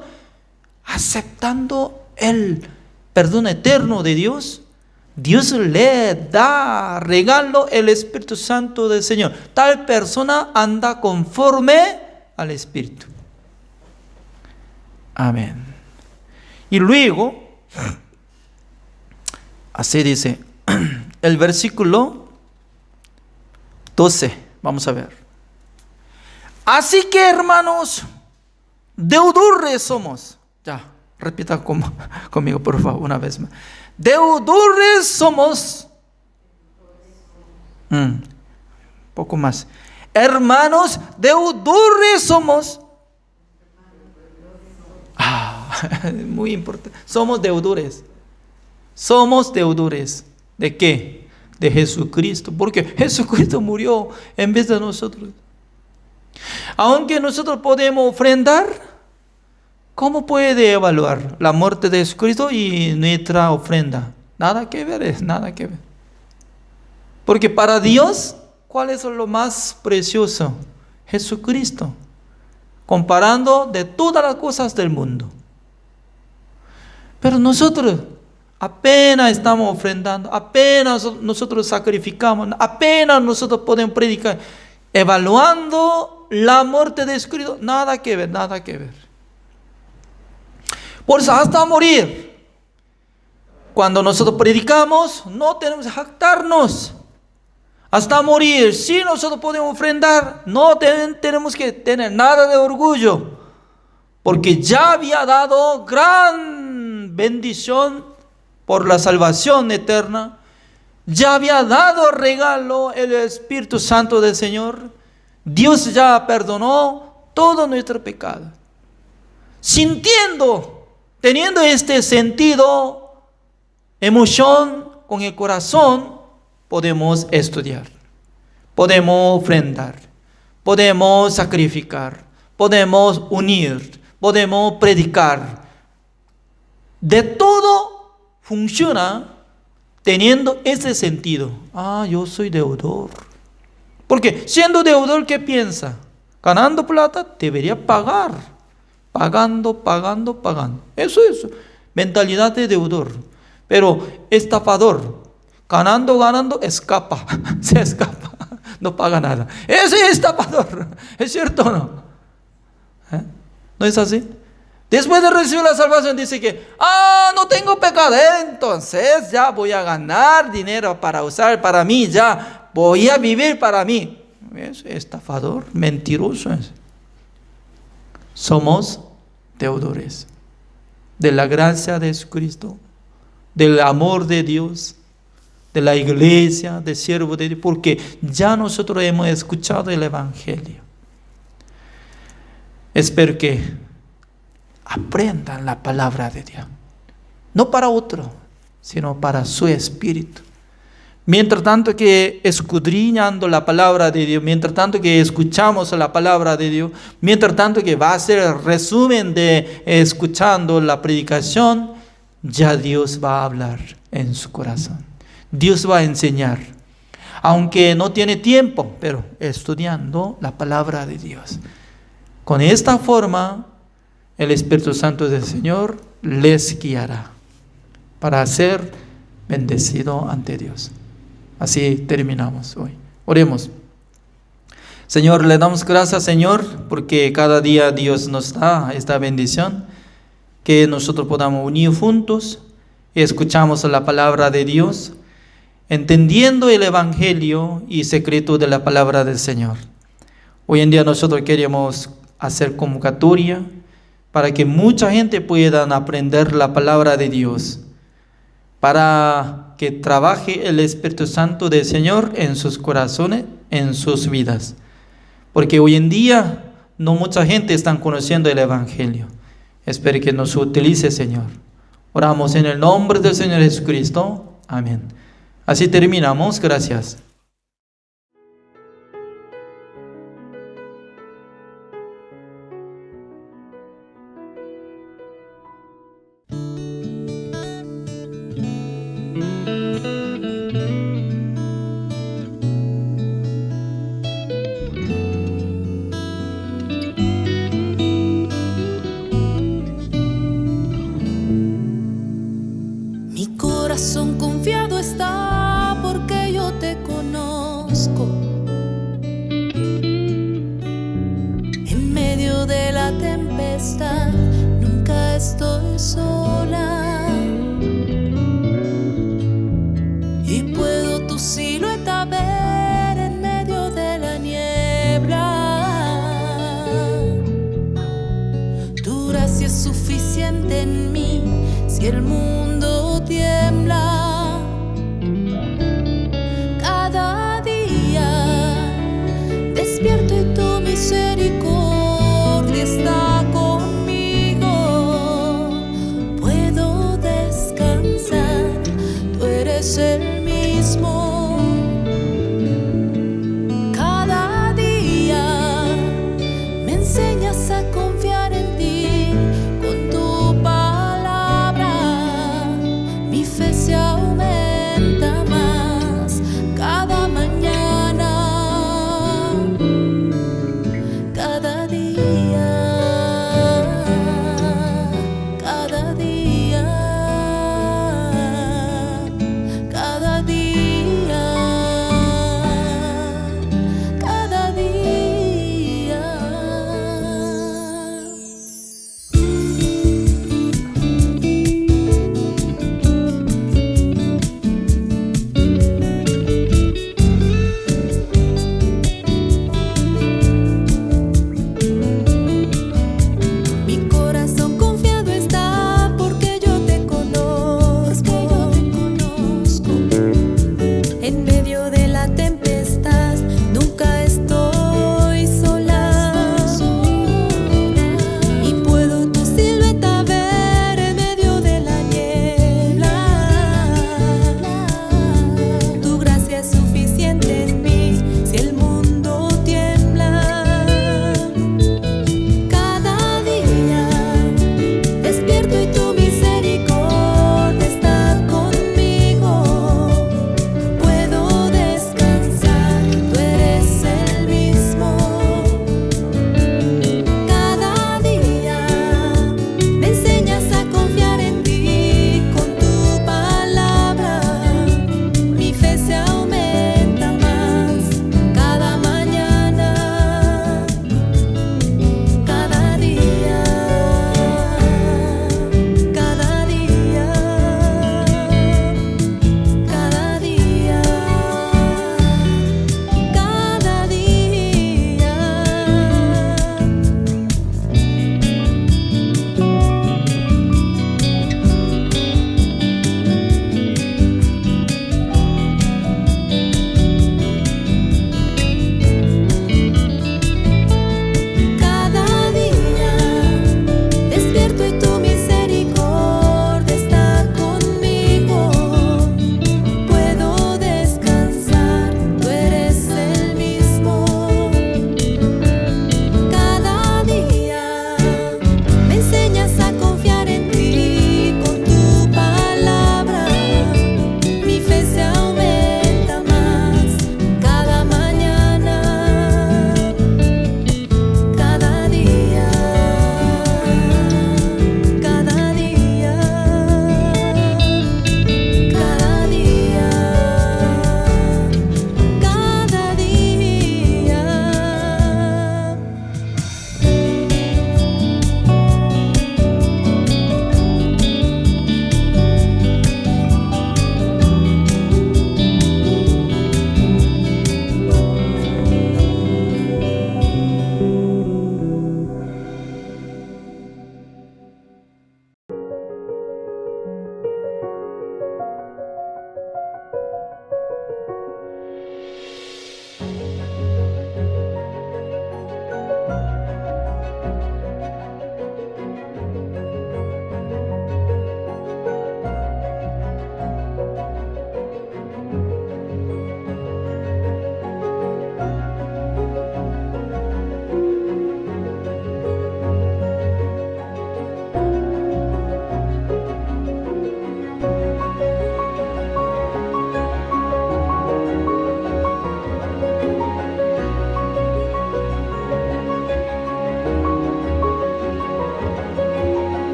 aceptando el perdón eterno de Dios, Dios le da regalo el Espíritu Santo del Señor. Tal persona anda conforme al Espíritu. Amén. Y luego, así dice el versículo 12. Vamos a ver. Así que, hermanos, deudores somos. Ya, repita conmigo, por favor, una vez más. Deudores somos. Poco más. Hermanos, deudores somos. Muy importante. Somos deudores. Somos deudores. ¿De qué? De Jesucristo. Porque Jesucristo murió en vez de nosotros. Aunque nosotros podemos ofrendar, ¿cómo puede evaluar la muerte de Jesucristo y nuestra ofrenda? Nada que ver, es nada que ver. Porque para Dios, ¿cuál es lo más precioso? Jesucristo. Comparando de todas las cosas del mundo. Pero nosotros apenas estamos ofrendando, apenas nosotros sacrificamos, apenas nosotros podemos predicar, evaluando la muerte de Jesucristo, nada que ver, nada que ver. Por eso hasta morir, cuando nosotros predicamos, no tenemos que jactarnos. Hasta morir, si nosotros podemos ofrendar, no tenemos que tener nada de orgullo, porque ya había dado gran bendición por la salvación eterna, ya había dado regalo el Espíritu Santo del Señor, Dios ya perdonó todo nuestro pecado. Teniendo este sentido, emoción con el corazón, podemos estudiar, podemos ofrendar, podemos sacrificar, podemos unir, podemos predicar. De todo funciona teniendo ese sentido. Yo soy deudor. Porque siendo deudor, ¿qué piensa? Ganando plata, debería pagar. Pagando. Eso es mentalidad de deudor. Pero estafador, ganando, escapa. Se escapa. No paga nada. Ese es estafador. ¿Es cierto o no? ¿No es así? Después de recibir la salvación dice que, no tengo pecado, entonces ya voy a ganar dinero para usar para mí, ya voy a vivir para mí. Es estafador, mentiroso. Somos deudores de la gracia de Jesucristo. del amor de Dios, de la iglesia, del siervo de Dios, porque ya nosotros hemos escuchado el Evangelio. Espero que aprendan la palabra de Dios, no para otro, sino para su espíritu. Mientras tanto que escudriñando la palabra de Dios, mientras tanto que escuchamos la palabra de Dios, mientras tanto que va a ser el resumen de escuchando la predicación, ya Dios va a hablar en su corazón. Dios va a enseñar, aunque no tiene tiempo, pero estudiando la palabra de Dios. Con esta forma, el Espíritu Santo del Señor les guiará para ser bendecido ante Dios. Así terminamos hoy. Oremos. Señor, le damos gracias, Señor, porque cada día Dios nos da esta bendición, que nosotros podamos unir juntos y escuchamos la palabra de Dios, entendiendo el Evangelio y secreto de la palabra del Señor. Hoy en día nosotros queremos hacer convocatoria para que mucha gente pueda aprender la palabra de Dios, para que trabaje el Espíritu Santo del Señor en sus corazones, en sus vidas. Porque hoy en día no mucha gente está conociendo el Evangelio. Espero que nos utilice, Señor. Oramos en el nombre del Señor Jesucristo. Amén. Así terminamos. Gracias. Confiado está porque yo te conozco. En medio de la tempestad nunca estoy sola, y puedo tu silueta ver en medio de la niebla. Tu gracia es suficiente en mí si el mundo tiembla. Cada día despierto y tu misericordia está conmigo. Puedo descansar, tú eres el mismo. Cada día me enseñas a confiar en ti. Con tu palabra mi fe se aumenta más cada mañana, cada día, cada día, cada día, cada día.